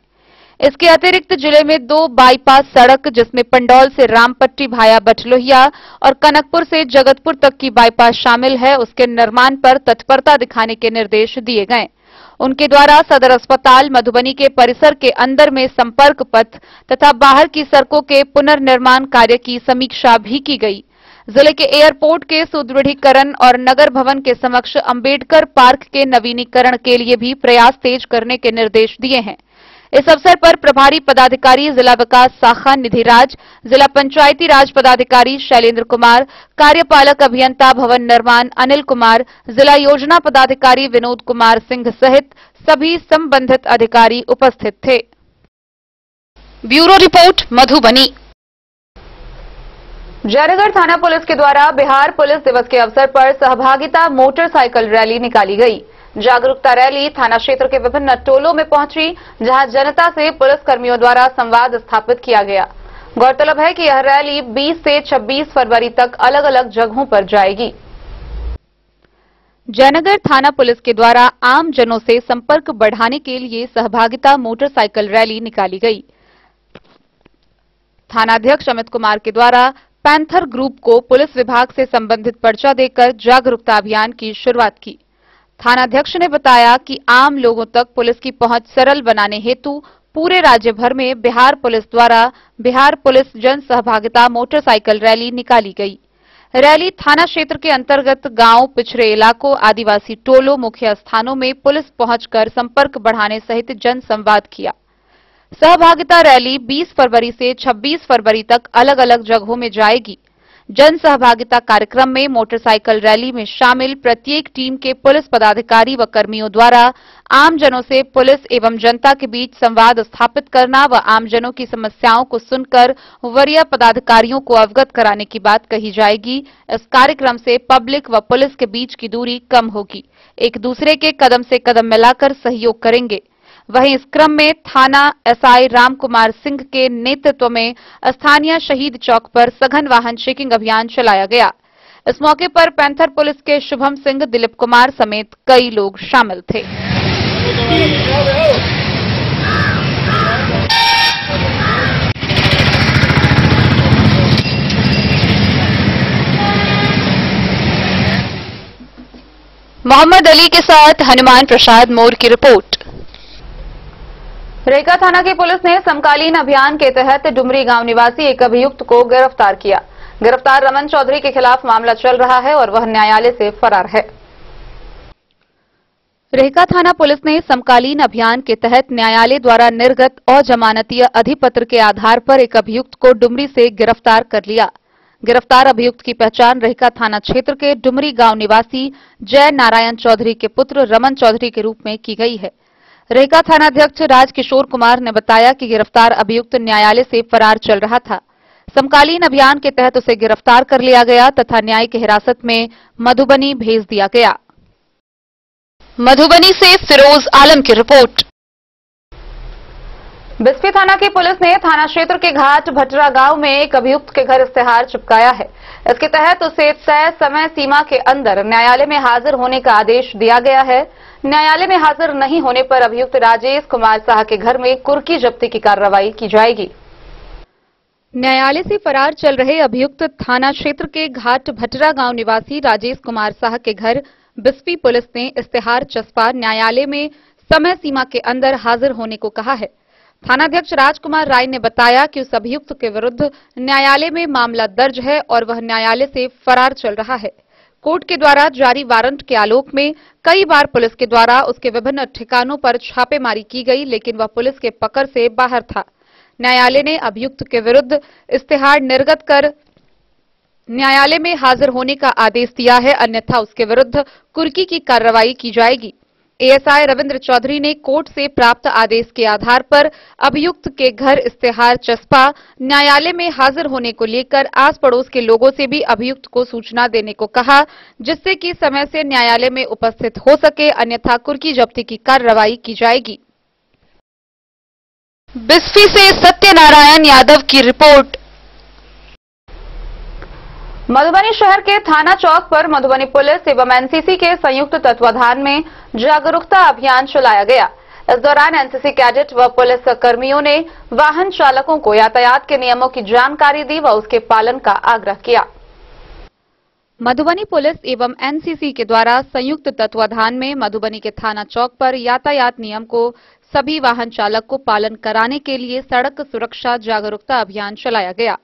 इसके अतिरिक्त जिले में 2 बाईपास सड़क जिसमें पंडौल से रामपट्टी भाया बटलोहिया और कनकपुर से जगतपुर तक की बाईपास शामिल है, उसके निर्माण पर तत्परता दिखाने के निर्देश दिए गए। उनके द्वारा सदर अस्पताल मधुबनी के परिसर के अंदर में संपर्क पथ तथा बाहर की सड़कों के पुनर्निर्माण कार्य की समीक्षा भी की गई। जिले के एयरपोर्ट के सुदृढ़ीकरण और नगर भवन के समक्ष अंबेडकर पार्क के नवीनीकरण के लिए भी प्रयास तेज करने के निर्देश दिए हैं। इस अवसर पर प्रभारी पदाधिकारी जिला विकास शाखा निधिराज, जिला पंचायती राज पदाधिकारी शैलेंद्र कुमार, कार्यपालक अभियंता भवन निर्माण अनिल कुमार, जिला योजना पदाधिकारी विनोद कुमार सिंह सहित सभी संबंधित अधिकारी उपस्थित थे। Bureau report, Madhubani. जयनगर थाना पुलिस के द्वारा बिहार पुलिस दिवस के अवसर पर सहभागिता मोटरसाइकिल रैली निकाली गई। जागरूकता रैली थाना क्षेत्र के विभिन्न टोलों में पहुंची, जहां जनता से पुलिस कर्मियों द्वारा संवाद स्थापित किया गया। गौरतलब है कि यह रैली 20 से 26 फरवरी तक अलग अलग जगहों पर जाएगी। जयनगर थाना पुलिस के द्वारा आम जनों से संपर्क बढ़ाने के लिए सहभागिता मोटरसाइकिल रैली निकाली गई। थानाध्यक्ष अमित कुमार के द्वारा पैंथर ग्रुप को पुलिस विभाग से संबंधित पर्चा देकर जागरूकता अभियान की शुरुआत की। थानाध्यक्ष ने बताया कि आम लोगों तक पुलिस की पहुंच सरल बनाने हेतु पूरे राज्य भर में बिहार पुलिस द्वारा बिहार पुलिस जन सहभागिता मोटरसाइकिल रैली निकाली गई। रैली थाना क्षेत्र के अंतर्गत गांव, पिछड़े इलाकों, आदिवासी टोलों, मुख्य स्थानों में पुलिस पहुंचकर संपर्क बढ़ाने सहित जन संवाद किया। सहभागिता रैली 20 फरवरी से 26 फरवरी तक अलग अलग जगहों में जाएगी। जन सहभागिता कार्यक्रम में मोटरसाइकिल रैली में शामिल प्रत्येक टीम के पुलिस पदाधिकारी व कर्मियों द्वारा आमजनों से पुलिस एवं जनता के बीच संवाद स्थापित करना व आमजनों की समस्याओं को सुनकर वरीय पदाधिकारियों को अवगत कराने की बात कही जाएगी। इस कार्यक्रम से पब्लिक व पुलिस के बीच की दूरी कम होगी, एक दूसरे के कदम से कदम मिलाकर सहयोग करेंगे। वहीं इस क्रम में थाना एसआई रामकुमार सिंह के नेतृत्व में स्थानीय शहीद चौक पर सघन वाहन चेकिंग अभियान चलाया गया। इस मौके पर पैंथर पुलिस के शुभम सिंह, दिलीप कुमार समेत कई लोग शामिल थे। मोहम्मद अली के साथ हनुमान प्रसाद मोर की रिपोर्ट। रेका थाना की पुलिस ने समकालीन अभियान के तहत डुमरी गांव निवासी एक अभियुक्त को गिरफ्तार किया। गिरफ्तार रमन चौधरी के खिलाफ मामला चल रहा है और वह न्यायालय से फरार है। रेका थाना पुलिस ने समकालीन अभियान के तहत न्यायालय द्वारा निर्गत अजमानतीय अधिपत्र के आधार पर एक अभियुक्त को डुमरी से गिरफ्तार कर लिया। गिरफ्तार अभियुक्त की पहचान रेका थाना क्षेत्र के डुमरी गांव निवासी जय नारायण चौधरी के पुत्र रमन चौधरी के रूप में की गई है। रेका थानाध्यक्ष राजकिशोर कुमार ने बताया कि गिरफ्तार अभियुक्त न्यायालय से फरार चल रहा था। समकालीन अभियान के तहत उसे गिरफ्तार कर लिया गया तथा न्यायिक हिरासत में मधुबनी भेज दिया गया। मधुबनी से फिरोज आलम की रिपोर्ट। बिस्फी थाना की पुलिस ने थाना क्षेत्र के घाट भटरा गांव में एक अभियुक्त के घर इश्तेहार चिपकाया है। इसके तहत उसे तय समय सीमा के अंदर न्यायालय में हाजिर होने का आदेश दिया गया है। न्यायालय में हाजिर नहीं होने पर अभियुक्त राजेश कुमार शाह के घर में कुर्की जब्ती की कार्रवाई की जाएगी। न्यायालय से फरार चल रहे अभियुक्त थाना क्षेत्र के घाट भटरा गांव निवासी राजेश कुमार शाह के घर बिस्फी पुलिस ने इश्तेहार चस्पा न्यायालय में समय सीमा के अंदर हाजिर होने को कहा है। थानाध्यक्ष राजकुमार राय ने बताया कि उस अभियुक्त के विरुद्ध न्यायालय में मामला दर्ज है और वह न्यायालय से फरार चल रहा है। कोर्ट के द्वारा जारी वारंट के आलोक में कई बार पुलिस के द्वारा उसके विभिन्न ठिकानों पर छापेमारी की गई, लेकिन वह पुलिस के पकड़ से बाहर था। न्यायालय ने अभियुक्त के विरुद्ध इश्तेहार निर्गत कर न्यायालय में हाजिर होने का आदेश दिया है, अन्यथा उसके विरुद्ध कुर्की की कार्रवाई की जाएगी। एएसआई रविंद्र चौधरी ने कोर्ट से प्राप्त आदेश के आधार पर अभियुक्त के घर इश्तेहार चस्पा न्यायालय में हाजिर होने को लेकर आस पड़ोस के लोगों से भी अभियुक्त को सूचना देने को कहा, जिससे कि समय से न्यायालय में उपस्थित हो सके, अन्यथा कुर्की जब्ती की कार्रवाई की जाएगी। बिस्फी से सत्यनारायण यादव की रिपोर्ट। मधुबनी शहर के थाना चौक पर मधुबनी पुलिस एवं एनसीसी के संयुक्त तत्वाधान में जागरूकता अभियान चलाया गया। इस दौरान एनसीसी कैडेट व पुलिस कर्मियों ने वाहन चालकों को यातायात के नियमों की जानकारी दी व उसके पालन का आग्रह किया। मधुबनी पुलिस एवं एनसीसी के द्वारा संयुक्त तत्वाधान में मधुबनी के थाना चौक पर यातायात नियम को सभी वाहन चालक को पालन कराने के लिए सड़क सुरक्षा जागरूकता अभियान चलाया गया।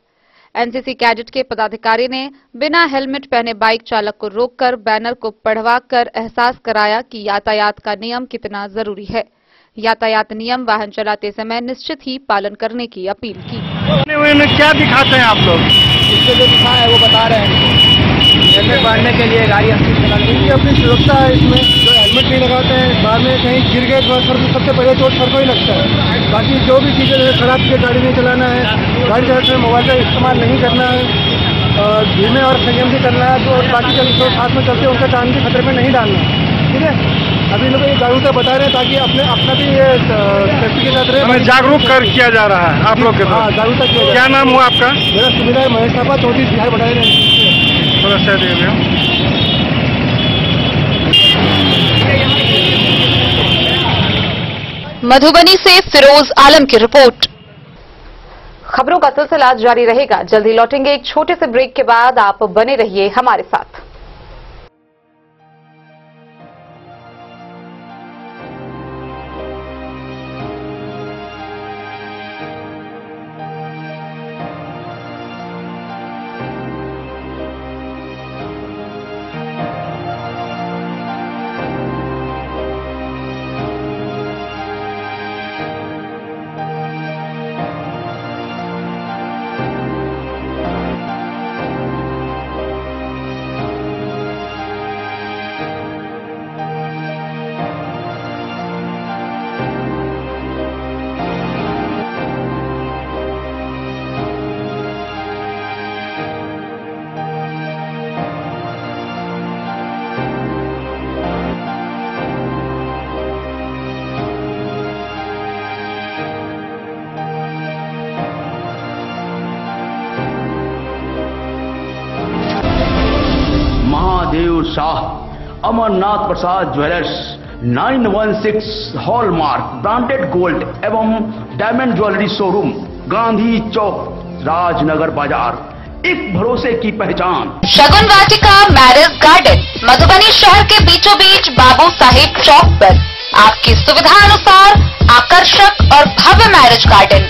एनसीसी कैडेट के पदाधिकारी ने बिना हेलमेट पहने बाइक चालक को रोककर बैनर को पढ़वाकर एहसास कराया कि यातायात का नियम कितना जरूरी है। यातायात नियम वाहन चलाते समय निश्चित ही पालन करने की अपील की। क्या दिखाते हैं आप लोग? इससे जो दिखा है वो बता रहे हैं हेलमेट बांधने के लिए, गाड़ी चलाने के लिए अपनी सुरक्षा है। इसमें जो हेलमेट नहीं लगाते हैं बाद में कहीं गिर गए तो सबसे पहले चोट सर को ही लगता है। बाकी जो भी चीज़ें जैसे खराब चीज़ें गाड़ी नहीं चलाना है, गाड़ी चलाते समय मोबाइल का इस्तेमाल नहीं करना है, धीमे और संयम से करना है, तो बाकी जो साथ में चलते हैं उनका जान के खतरे में नहीं डालना है। ठीक है, अभी लोग ये जागरूकता बता रहे हैं ताकि अपना भी ये सेफ्टी के साथ रहे। जागरूक किया जा रहा है आप लोग के द्वारा? हाँ, जागरूकता किया। क्या नाम हुआ आपका? मेरा सुविधा महेश थापा, 34 बिहार बटालियन। थोड़ा सा दे मधुबनी से फिरोज आलम की रिपोर्ट। खबरों का सिलसिला जारी रहेगा। जल्दी लौटेंगे एक छोटे से ब्रेक के बाद। आप बने रहिए हमारे साथ। महादेव शाह अमरनाथ प्रसाद ज्वेलर्स 916 हॉलमार्क ब्रांडेड गोल्ड एवं डायमंड ज्वेलरी शोरूम, गांधी चौक, राजनगर बाजार, एक भरोसे की पहचान। शगुन वाटिका मैरिज गार्डन मधुबनी शहर के बीचों बीच बाबू साहेब चौक पर आपकी सुविधा अनुसार आकर्षक और भव्य मैरिज गार्डन।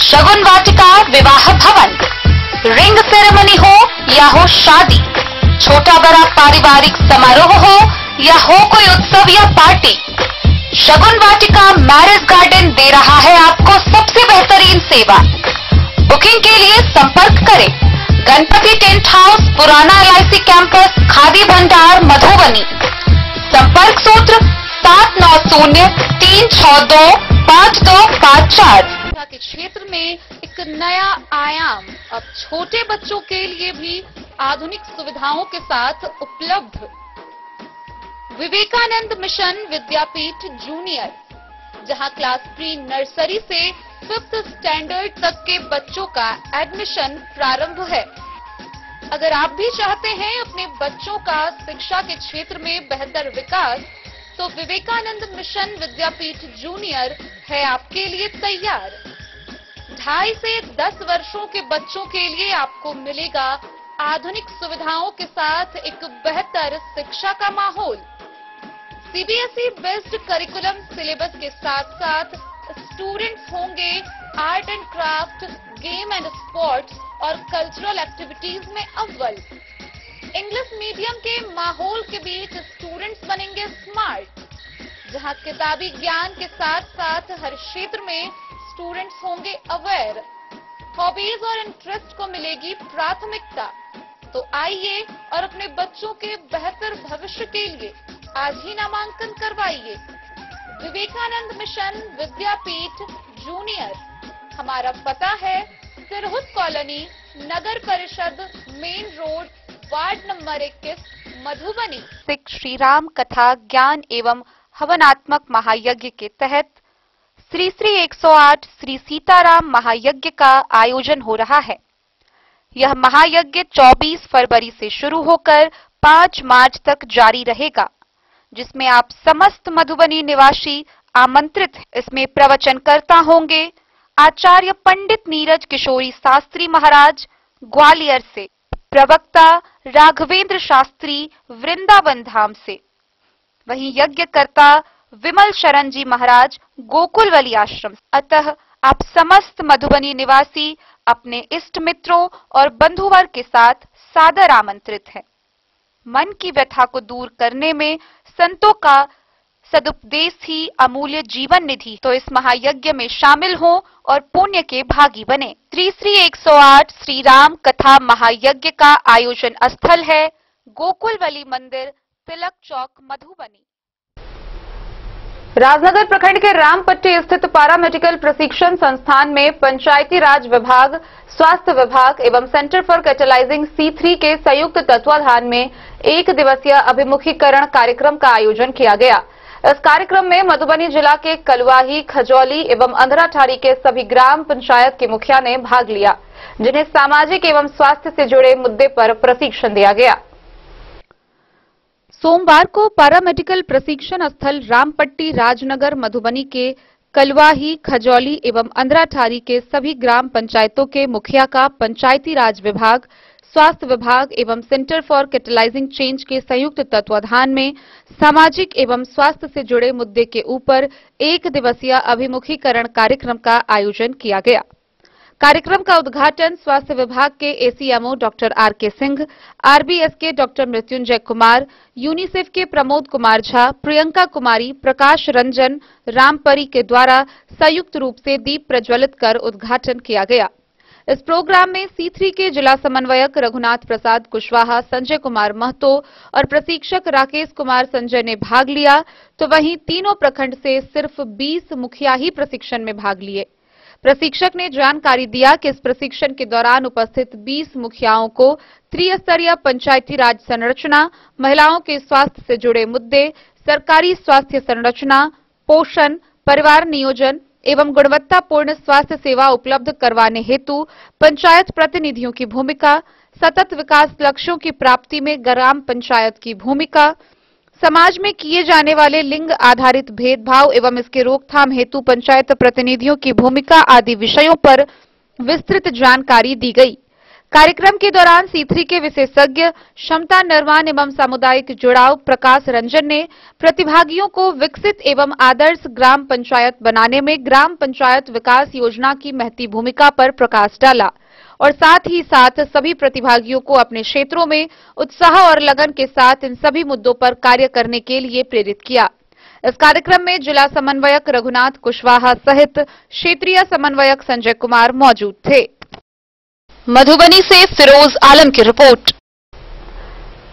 शगुन वाटिका विवाह भवन, रिंग सेरेमनी हो या हो शादी, छोटा बड़ा पारिवारिक समारोह हो या हो कोई उत्सव या पार्टी, शगुन वाटिका मैरिज गार्डन दे रहा है आपको सबसे बेहतरीन सेवा। बुकिंग के लिए संपर्क करें गणपति टेंट हाउस, पुराना LIC कैंपस, खादी भंडार, मधुबनी। संपर्क सूत्र 7903625254। के क्षेत्र में एक नया आयाम अब छोटे बच्चों के लिए भी आधुनिक सुविधाओं के साथ उपलब्ध। विवेकानंद मिशन विद्यापीठ जूनियर, जहां क्लास प्री नर्सरी से 5th स्टैंडर्ड तक के बच्चों का एडमिशन प्रारंभ है। अगर आप भी चाहते हैं अपने बच्चों का शिक्षा के क्षेत्र में बेहतर विकास, तो विवेकानंद मिशन विद्यापीठ जूनियर है आपके लिए तैयार। 2.5 से 10 वर्षों के बच्चों के लिए आपको मिलेगा आधुनिक सुविधाओं के साथ एक बेहतर शिक्षा का माहौल। CBSE बेस्ड करिकुलम सिलेबस के साथ साथ स्टूडेंट्स होंगे art and craft, game and sports और कल्चरल एक्टिविटीज में अव्वल। इंग्लिश मीडियम के माहौल के बीच स्टूडेंट्स बनेंगे स्मार्ट, जहां किताबी ज्ञान के साथ साथ हर क्षेत्र में स्टूडेंट्स होंगे अवेयर। हॉबीज और इंटरेस्ट को मिलेगी प्राथमिकता। तो आइए और अपने बच्चों के बेहतर भविष्य के लिए आज ही नामांकन करवाइए। विवेकानंद मिशन विद्यापीठ जूनियर। हमारा पता है सिरहुत कॉलोनी, नगर परिषद, main road, ward number 21, Madhubani. Sikh Shri Ram कथा ज्ञान एवं हवनात्मक महायज्ञ के तहत श्री 108 श्री सीताराम महायज्ञ का आयोजन हो रहा है। यह महायज्ञ 24 फरवरी से शुरू होकर 5 मार्च तक जारी रहेगा, जिसमें आप समस्त मधुबनी निवासी आमंत्रित हैं। इसमें प्रवचनकर्ता होंगे आचार्य पंडित नीरज किशोरी शास्त्री महाराज ग्वालियर से, प्रवक्ता राघवेंद्र शास्त्री वृंदावन धाम से, वहीं यज्ञकर्ता विमल शरण जी महाराज गोकुलवली आश्रम। अतः आप समस्त मधुबनी निवासी अपने इष्ट मित्रों और बंधुवर्ग के साथ सादर आमंत्रित हैं। मन की व्यथा को दूर करने में संतों का सदुपदेश ही अमूल्य जीवन निधि। तो इस महायज्ञ में शामिल हों और पुण्य के भागी बने। श्री 108 श्री राम कथा महायज्ञ का आयोजन स्थल है गोकुलवली मंदिर, तिलक चौक, मधुबनी। राजनगर प्रखंड के रामपट्टी स्थित पारामेडिकल प्रशिक्षण संस्थान में पंचायती राज विभाग, स्वास्थ्य विभाग एवं सेंटर फॉर कैटलाइजिंग C3 के संयुक्त तत्वाधान में 1 दिवसीय अभिमुखीकरण कार्यक्रम का आयोजन किया गया। इस कार्यक्रम में मधुबनी जिला के कलवाही, खजौली एवं अंधराठारी के सभी ग्राम पंचायत के मुखिया ने भाग लिया, जिन्हें सामाजिक एवं स्वास्थ्य से जुड़े मुद्दे पर प्रशिक्षण दिया गया। सोमवार को पैरामेडिकल प्रशिक्षण स्थल रामपट्टी राजनगर मधुबनी के कलवाही, खजौली एवं अंद्राठारी के सभी ग्राम पंचायतों के मुखिया का पंचायती राज विभाग, स्वास्थ्य विभाग एवं सेंटर फॉर कैटलाइजिंग चेंज के संयुक्त तत्वाधान में सामाजिक एवं स्वास्थ्य से जुड़े मुद्दे के ऊपर एक दिवसीय अभिमुखीकरण कार्यक्रम का आयोजन किया गया। कार्यक्रम का उद्घाटन स्वास्थ्य विभाग के ACMO doctor R K. Singh, RBS के डॉक्टर मृत्युंजय कुमार, यूनिसेफ के प्रमोद कुमार झा, प्रियंका कुमारी, प्रकाश रंजन, रामपरी के द्वारा संयुक्त रूप से दीप प्रज्वलित कर उद्घाटन किया गया। इस प्रोग्राम में C3 के जिला समन्वयक रघुनाथ प्रसाद कुशवाहा, संजय कुमार महतो और प्रशिक्षक राकेश कुमार संजय ने भाग लिया, तो वहीं तीनों प्रखंड से सिर्फ 20 मुखिया ही प्रशिक्षण में भाग लिए। प्रशिक्षक ने जानकारी दिया कि इस प्रशिक्षण के दौरान उपस्थित 20 मुखियाओं को त्रिस्तरीय पंचायती राज संरचना, महिलाओं के स्वास्थ्य से जुड़े मुद्दे, सरकारी स्वास्थ्य संरचना, पोषण, परिवार नियोजन एवं गुणवत्तापूर्ण स्वास्थ्य सेवा उपलब्ध करवाने हेतु पंचायत प्रतिनिधियों की भूमिका, सतत विकास लक्ष्यों की प्राप्ति में ग्राम पंचायत की भूमिका, समाज में किए जाने वाले लिंग आधारित भेदभाव एवं इसके रोकथाम हेतु पंचायत प्रतिनिधियों की भूमिका आदि विषयों पर विस्तृत जानकारी दी गई। कार्यक्रम के दौरान C3 के विशेषज्ञ क्षमता निर्माण एवं सामुदायिक जुड़ाव प्रकाश रंजन ने प्रतिभागियों को विकसित एवं आदर्श ग्राम पंचायत बनाने में ग्राम पंचायत विकास योजना की महती भूमिका पर प्रकाश डाला और साथ ही साथ सभी प्रतिभागियों को अपने क्षेत्रों में उत्साह और लगन के साथ इन सभी मुद्दों पर कार्य करने के लिए प्रेरित किया। इस कार्यक्रम में जिला समन्वयक रघुनाथ कुशवाहा सहित क्षेत्रीय समन्वयक संजय कुमार मौजूद थे। मधुबनी से फिरोज आलम की रिपोर्ट।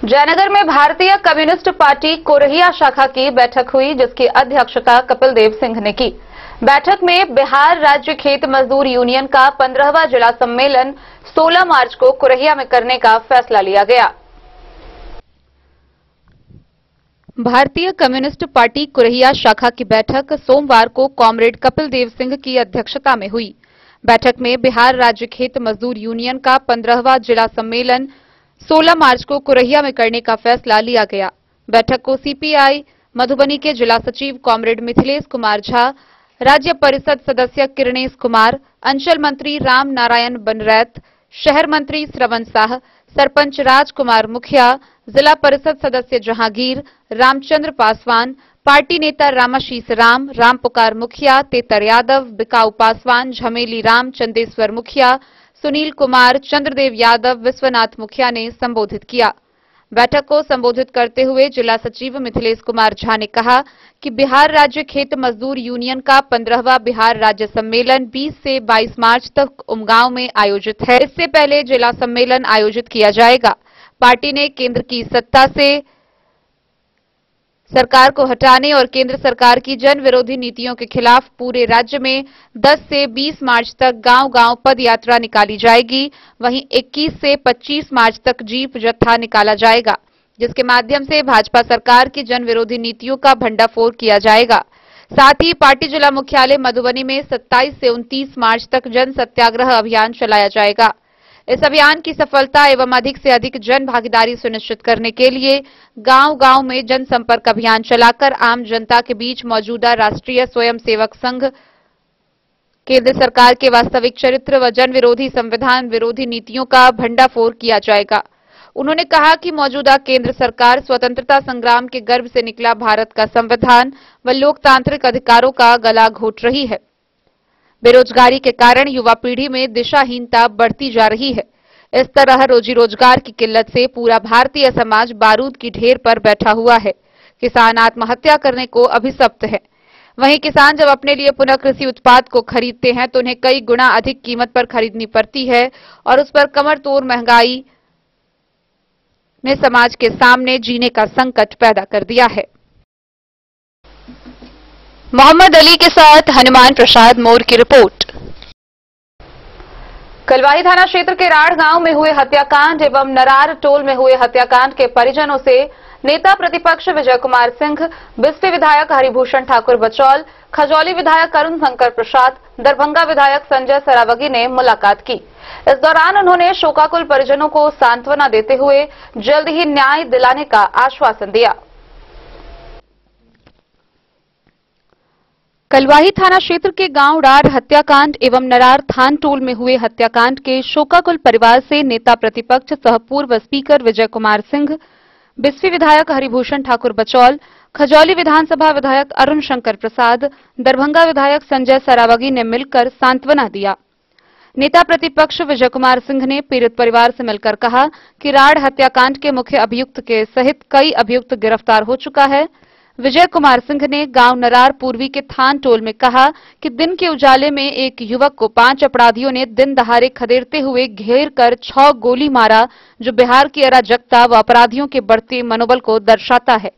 जयनगर में भारतीय कम्युनिस्ट पार्टी कोरहिया शाखा की बैठक हुई, जिसकी अध्यक्षता कपिल देव सिंह ने की। बैठक में बिहार राज्य खेत मजदूर यूनियन का 15वां जिला सम्मेलन 16 मार्च को कोरहिया में करने का फैसला लिया गया। भारतीय कम्युनिस्ट पार्टी कोरहिया शाखा की बैठक सोमवार को कॉमरेड कपिल देव सिंह की अध्यक्षता में हुई। बैठक में बिहार राज्य खेत मजदूर यूनियन का 15वां जिला सम्मेलन 16 मार्च को कोरहिया में करने का फैसला लिया गया। बैठक को सीपीआई मधुबनी के जिला सचिव कॉमरेड मिथिलेश कुमार झा, राज्य परिषद सदस्य किरणेश कुमार, अंचल मंत्री राम नारायण बनरैत, शहर मंत्री श्रवण शाह, सरपंच राजकुमार मुखिया, जिला परिषद सदस्य जहांगीर, रामचंद्र पासवान, पार्टी नेता रामाशीष राम, राम पुकार मुखिया, तेतर यादव, बिकाऊ पासवान, झमेली राम, चंदेश्वर मुखिया, सुनील कुमार, चंद्रदेव यादव, विश्वनाथ मुखिया ने संबोधित किया। बैठक को संबोधित करते हुए जिला सचिव मिथिलेश कुमार झा ने कहा कि बिहार राज्य खेत मजदूर यूनियन का 15वां बिहार राज्य सम्मेलन 20 से 22 मार्च तक उमगांव में आयोजित है। इससे पहले जिला सम्मेलन आयोजित किया जाएगा। पार्टी ने केंद्र की सत्ता से सरकार को हटाने और केंद्र सरकार की जन विरोधी नीतियों के खिलाफ पूरे राज्य में 10 से 20 मार्च तक गांव-गांव पद यात्रा निकाली जाएगी। वहीं 21 से 25 मार्च तक जीप जत्था निकाला जाएगा, जिसके माध्यम से भाजपा सरकार की जन विरोधी नीतियों का भंडाफोड़ किया जाएगा। साथ ही पार्टी जिला मुख्यालय मधुबनी में 27 से 29 मार्च तक जन सत्याग्रह अभियान चलाया जाएगा। इस अभियान की सफलता एवं अधिक से अधिक जन भागीदारी सुनिश्चित करने के लिए गांव-गांव में जनसंपर्क अभियान चलाकर आम जनता के बीच मौजूदा राष्ट्रीय स्वयंसेवक संघ, केंद्र सरकार के वास्तविक चरित्र व जन विरोधी संविधान विरोधी नीतियों का भंडाफोड़ किया जाएगा। उन्होंने कहा कि मौजूदा केंद्र सरकार स्वतंत्रता संग्राम के गर्भ से निकला भारत का संविधान व लोकतांत्रिक अधिकारों का गला घोट रही है। बेरोजगारी के कारण युवा पीढ़ी में दिशाहीनता बढ़ती जा रही है। इस तरह रोजी रोजगार की किल्लत से पूरा भारतीय समाज बारूद की ढेर पर बैठा हुआ है। किसान आत्महत्या करने को अभिशप्त है। वहीं किसान जब अपने लिए पुनः कृषि उत्पाद को खरीदते हैं तो उन्हें कई गुना अधिक कीमत पर खरीदनी पड़ती है और उस पर कमर तोड़ महंगाई ने समाज के सामने जीने का संकट पैदा कर दिया है। मोहम्मद अली के साथ हनुमान प्रसाद मोर की रिपोर्ट। कलवाही थाना क्षेत्र के राढ़ गांव में हुए हत्याकांड एवं नरार टोल में हुए हत्याकांड के परिजनों से नेता प्रतिपक्ष विजय कुमार सिंह, बिस्फी विधायक हरिभूषण ठाकुर बचौल, खजौली विधायक अरुण शंकर प्रसाद, दरभंगा विधायक संजय सरावगी ने मुलाकात की। इस दौरान उन्होंने शोकाकुल परिजनों को सांत्वना देते हुए जल्द ही न्याय दिलाने का आश्वासन दिया। कलवाही थाना क्षेत्र के गांव रार हत्याकांड एवं नरार थान टोल में हुए हत्याकांड के शोकाकुल परिवार से नेता प्रतिपक्ष सह पूर्व स्पीकर विजय कुमार सिंह, बिस्फी विधायक हरिभूषण ठाकुर बचौल, खजौली विधानसभा विधायक अरुण शंकर प्रसाद, दरभंगा विधायक संजय सरावगी ने मिलकर सांत्वना दिया। नेता प्रतिपक्ष विजय कुमार सिंह ने पीड़ित परिवार से मिलकर कहा कि राड़ हत्याकांड के मुख्य अभियुक्त के सहित कई अभियुक्त गिरफ्तार हो चुका है। विजय कुमार सिंह ने गांव नरार पूर्वी के थान टोल में कहा कि दिन के उजाले में एक युवक को 5 अपराधियों ने दिन दहाड़े खदेड़ते हुए घेर कर 6 गोली मारा, जो बिहार की अराजकता व अपराधियों के बढ़ते मनोबल को दर्शाता है।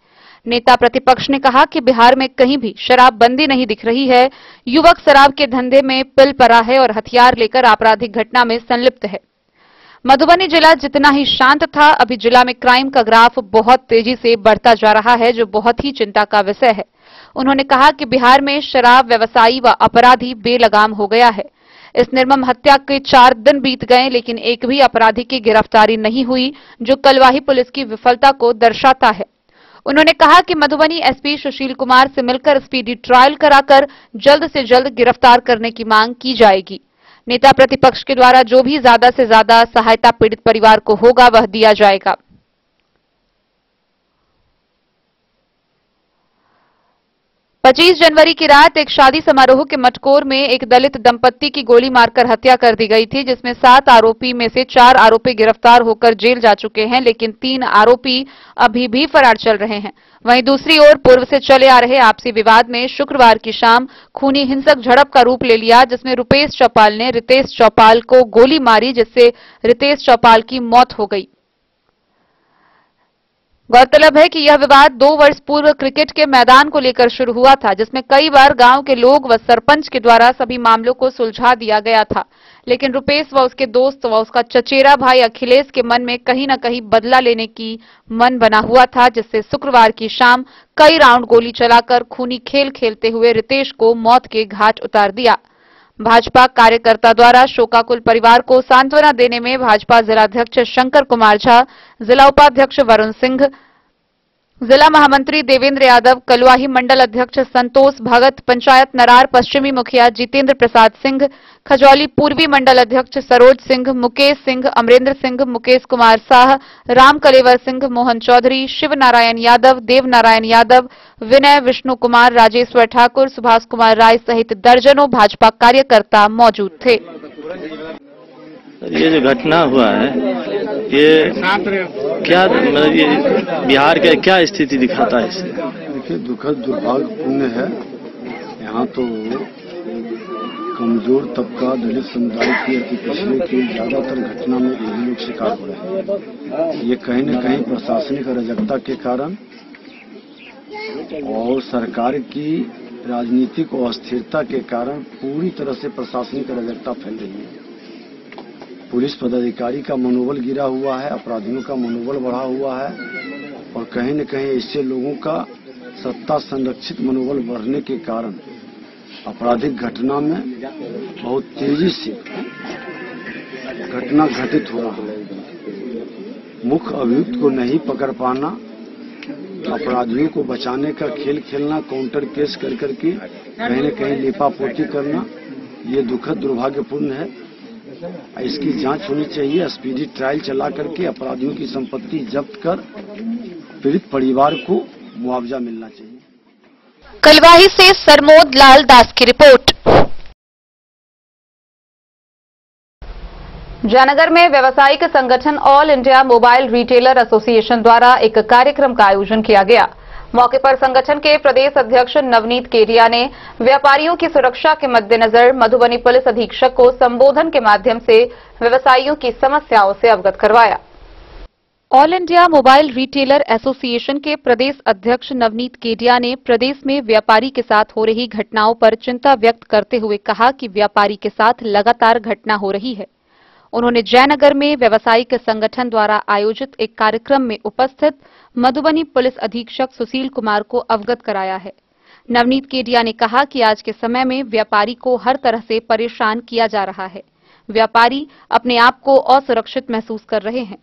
नेता प्रतिपक्ष ने कहा कि बिहार में कहीं भी शराबबंदी नहीं दिख रही है। युवक शराब के धंधे में पिल पड़ा है और हथियार लेकर आपराधिक घटना में संलिप्त है। मधुबनी जिला जितना ही शांत था, अभी जिला में क्राइम का ग्राफ बहुत तेजी से बढ़ता जा रहा है, जो बहुत ही चिंता का विषय है। उन्होंने कहा कि बिहार में शराब व्यवसायी व अपराधी बेलगाम हो गया है। इस निर्मम हत्या के 4 दिन बीत गए, लेकिन एक भी अपराधी की गिरफ्तारी नहीं हुई, जो कलवाही पुलिस की विफलता को दर्शाता है। उन्होंने कहा कि मधुबनी एसपी सुशील कुमार से मिलकर स्पीडी ट्रायल कराकर जल्द से जल्द गिरफ्तार करने की मांग की जाएगी। नेता प्रतिपक्ष के द्वारा जो भी ज्यादा से ज्यादा सहायता पीड़ित परिवार को होगा वह दिया जाएगा। 25 जनवरी की रात एक शादी समारोह के मटकोर में एक दलित दंपत्ति की गोली मारकर हत्या कर दी गई थी, जिसमें 7 आरोपी में से 4 आरोपी गिरफ्तार होकर जेल जा चुके हैं, लेकिन 3 आरोपी अभी भी फरार चल रहे हैं। वहीं दूसरी ओर पूर्व से चले आ रहे आपसी विवाद में शुक्रवार की शाम खूनी हिंसक झड़प का रूप ले लिया, जिसमें रुपेश चौपाल ने रितेश चौपाल को गोली मारी, जिससे रितेश चौपाल की मौत हो गई। गौरतलब है कि यह विवाद 2 वर्ष पूर्व क्रिकेट के मैदान को लेकर शुरू हुआ था, जिसमें कई बार गांव के लोग व सरपंच के द्वारा सभी मामलों को सुलझा दिया गया था, लेकिन रुपेश व उसके दोस्त व उसका चचेरा भाई अखिलेश के मन में कहीं न कहीं बदला लेने की मन बना हुआ था, जिससे शुक्रवार की शाम कई राउंड गोली चलाकर खूनी खेल खेलते हुए रितेश को मौत के घाट उतार दिया। भाजपा कार्यकर्ता द्वारा शोकाकुल परिवार को सांत्वना देने में भाजपा जिलाध्यक्ष शंकर कुमार झा, जिला उपाध्यक्ष वरुण सिंह, जिला महामंत्री देवेंद्र यादव, कलवाही मंडल अध्यक्ष संतोष भगत, पंचायत नरार पश्चिमी मुखिया जितेंद्र प्रसाद सिंह, खजौली पूर्वी मंडल अध्यक्ष सरोज सिंह, मुकेश सिंह, अमरेंद्र सिंह, मुकेश कुमार शाह, राम कलेवर सिंह, मोहन चौधरी, शिव नारायण यादव, देव नारायण यादव, विनय, विष्णु कुमार, राजेश्वर ठाकुर, सुभाष कुमार राय सहित दर्जनों भाजपा कार्यकर्ता मौजूद थे। ये जो घटना हुआ है, ये क्या मतलब ये बिहार का क्या स्थिति दिखाता है? इससे देखिए, दुखद दुर्भाग्यपूर्ण है। यहाँ तो कमजोर तबका दलित समुदाय की अति पिछड़े की ज्यादातर घटना में यही लोग शिकार हो रहे हैं। ये कहीं न कहीं प्रशासनिक अराजकता के कारण और सरकार की राजनीतिक अस्थिरता के कारण पूरी तरह से प्रशासनिक अराजकता फैल रही है। पुलिस पदाधिकारी का मनोबल गिरा हुआ है, अपराधियों का मनोबल बढ़ा हुआ है और कहीं न कहीं इससे लोगों का सत्ता संरक्षित मनोबल बढ़ने के कारण आपराधिक घटना में बहुत तेजी से घटना घटित हो रहा है। मुख्य अभियुक्त को नहीं पकड़ पाना, अपराधियों को बचाने का खेल खेलना, काउंटर केस कर करके कहीं न कहीं लिपापोती करना, ये दुखद दुर्भाग्यपूर्ण है। इसकी जांच होनी चाहिए। स्पीडी ट्रायल चला करके अपराधियों की संपत्ति जब्त कर पीड़ित परिवार को मुआवजा मिलना चाहिए। कलवाही से सरमोद लाल दास की रिपोर्ट। जयनगर में व्यावसायिक संगठन all India mobile retailer association द्वारा एक कार्यक्रम का आयोजन किया गया। मौके पर संगठन के प्रदेश अध्यक्ष नवनीत केडिया ने व्यापारियों की सुरक्षा के मद्देनजर मधुबनी पुलिस अधीक्षक को संबोधन के माध्यम से व्यवसायियों की समस्याओं से अवगत करवाया। All India mobile retailer association के प्रदेश अध्यक्ष नवनीत केडिया ने प्रदेश में व्यापारी के साथ हो रही घटनाओं पर चिंता व्यक्त करते हुए कहा कि व्यापारी के साथ लगातार घटना हो रही है। उन्होंने जयनगर में व्यावसायिक संगठन द्वारा आयोजित एक कार्यक्रम में उपस्थित मधुबनी पुलिस अधीक्षक सुशील कुमार को अवगत कराया है। नवनीत केडिया ने कहा कि आज के समय में व्यापारी को हर तरह से परेशान किया जा रहा है। व्यापारी अपने आप को असुरक्षित महसूस कर रहे हैं।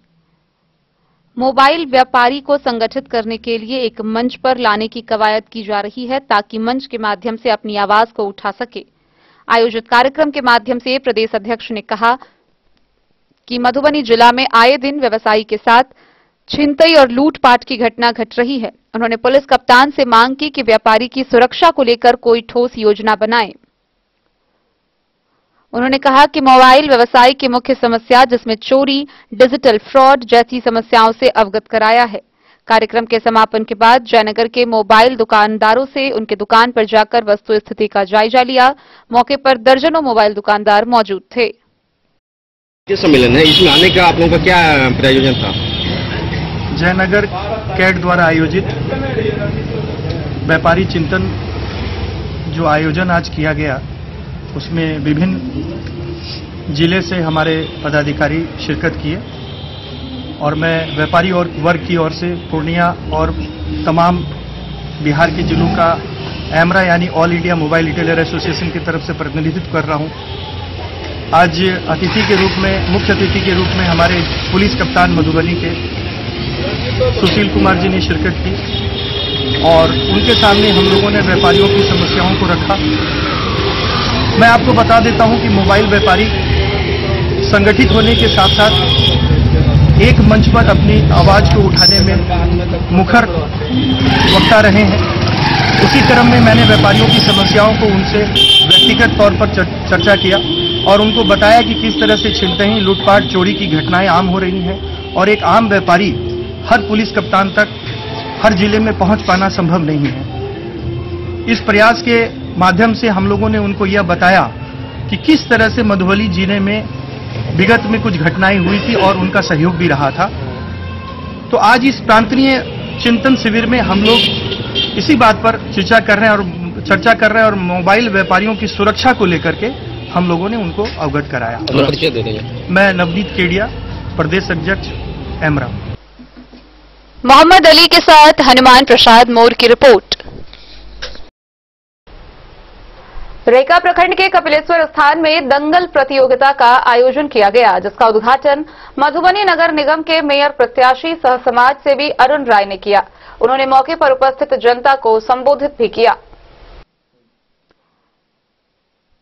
मोबाइल व्यापारी को संगठित करने के लिए एक मंच पर लाने की कवायद की जा रही है ताकि मंच के माध्यम से अपनी आवाज को उठा सके। आयोजित कार्यक्रम के माध्यम से प्रदेश अध्यक्ष ने कहा कि मधुबनी जिला में आए दिन व्यवसायी के साथ छिनतई और लूटपाट की घटना घट रही है। उन्होंने पुलिस कप्तान से मांग की कि व्यापारी की सुरक्षा को लेकर कोई ठोस योजना बनाए। उन्होंने कहा कि मोबाइल व्यवसाय की मुख्य समस्या जिसमें चोरी, डिजिटल फ्रॉड जैसी समस्याओं से अवगत कराया है। कार्यक्रम के समापन के बाद जयनगर के मोबाइल दुकानदारों से उनके दुकान पर जाकर वस्तु स्थिति का जायजा लिया। मौके पर दर्जनों मोबाइल दुकानदार मौजूद थे। ये सम्मेलन है, इसमें आने का आप लोगों का क्या प्रयोजन था? जयनगर कैट द्वारा आयोजित व्यापारी चिंतन जो आयोजन आज किया गया, उसमें विभिन्न जिले से हमारे पदाधिकारी शिरकत किए और मैं व्यापारी और वर्ग की ओर से पूर्णिया और तमाम बिहार के जिलों का एमरा यानी all India mobile retailer association की तरफ से प्रतिनिधित्व कर रहा हूं। आज अतिथि के रूप में, मुख्य अतिथि के रूप में हमारे पुलिस कप्तान मधुबनी के सुशील कुमार जी ने शिरकत की और उनके सामने हम लोगों ने व्यापारियों की समस्याओं को रखा। मैं आपको बता देता हूं कि मोबाइल व्यापारी संगठित होने के साथ साथ एक मंच पर अपनी आवाज को उठाने में मुखर वक्ता रहे हैं। उसी क्रम में मैंने व्यापारियों की समस्याओं को उनसे व्यक्तिगत तौर पर चर्चा किया और उनको बताया कि किस तरह से छिनतई, लूटपाट, चोरी की घटनाएं आम हो रही हैं और एक आम व्यापारी हर पुलिस कप्तान तक हर जिले में पहुंच पाना संभव नहीं है। इस प्रयास के माध्यम से हम लोगों ने उनको यह बताया कि किस तरह से मधुबनी जिले में विगत में कुछ घटनाएं हुई थी और उनका सहयोग भी रहा था। तो आज इस प्रांतीय चिंतन शिविर में हम लोग इसी बात पर चर्चा कर रहे हैं और मोबाइल व्यापारियों की सुरक्षा को लेकर के हम लोगों ने उनको अवगत कराया। मैं नवनीत केडिया, प्रदेश अध्यक्ष एमरा। मोहम्मद अली के साथ हनुमान प्रसाद मोर की रिपोर्ट। रेका प्रखंड के कपिलेश्वर स्थान में दंगल प्रतियोगिता का आयोजन किया गया, जिसका उद्घाटन मधुबनी नगर निगम के मेयर प्रत्याशी सह समाज सेवी अरुण राय ने किया। उन्होंने मौके पर उपस्थित जनता को संबोधित भी किया।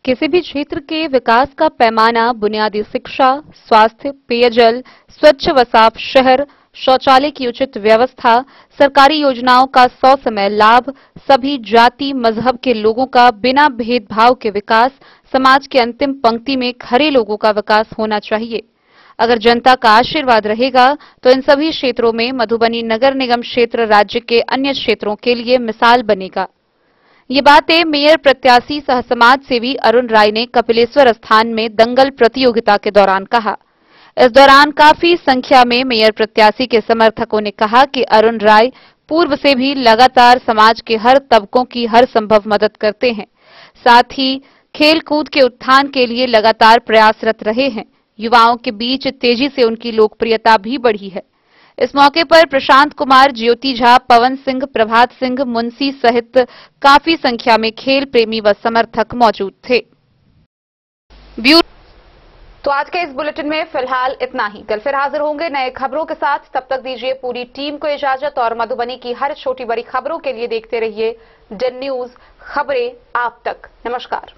किसी भी क्षेत्र के विकास का पैमाना बुनियादी शिक्षा, स्वास्थ्य, पेयजल, स्वच्छ व साफ शहर, शौचालय की उचित व्यवस्था, सरकारी योजनाओं का ससमय लाभ, सभी जाति मजहब के लोगों का बिना भेदभाव के विकास, समाज के अंतिम पंक्ति में खड़े लोगों का विकास होना चाहिए। अगर जनता का आशीर्वाद रहेगा तो इन सभी क्षेत्रों में मधुबनी नगर निगम क्षेत्र राज्य के अन्य क्षेत्रों के लिए मिसाल बनेगा। ये बातें मेयर प्रत्याशी सह समाज सेवी अरुण राय ने कपिलेश्वर स्थान में दंगल प्रतियोगिता के दौरान कहा। इस दौरान काफी संख्या में मेयर प्रत्याशी के समर्थकों ने कहा कि अरुण राय पूर्व से भी लगातार समाज के हर तबकों की हर संभव मदद करते हैं, साथ ही खेल कूद के उत्थान के लिए लगातार प्रयासरत रहे हैं। युवाओं के बीच तेजी से उनकी लोकप्रियता भी बढ़ी है। इस मौके पर प्रशांत कुमार, ज्योति झा, पवन सिंह, प्रभात सिंह, मुंशी सहित काफी संख्या में खेल प्रेमी व समर्थक मौजूद थे। तो आज के इस बुलेटिन में फिलहाल इतना ही। कल फिर हाजिर होंगे नए खबरों के साथ। तब तक दीजिए पूरी टीम को इजाजत और मधुबनी की हर छोटी बड़ी खबरों के लिए देखते रहिए डन न्यूज, खबरें आप तक। नमस्कार।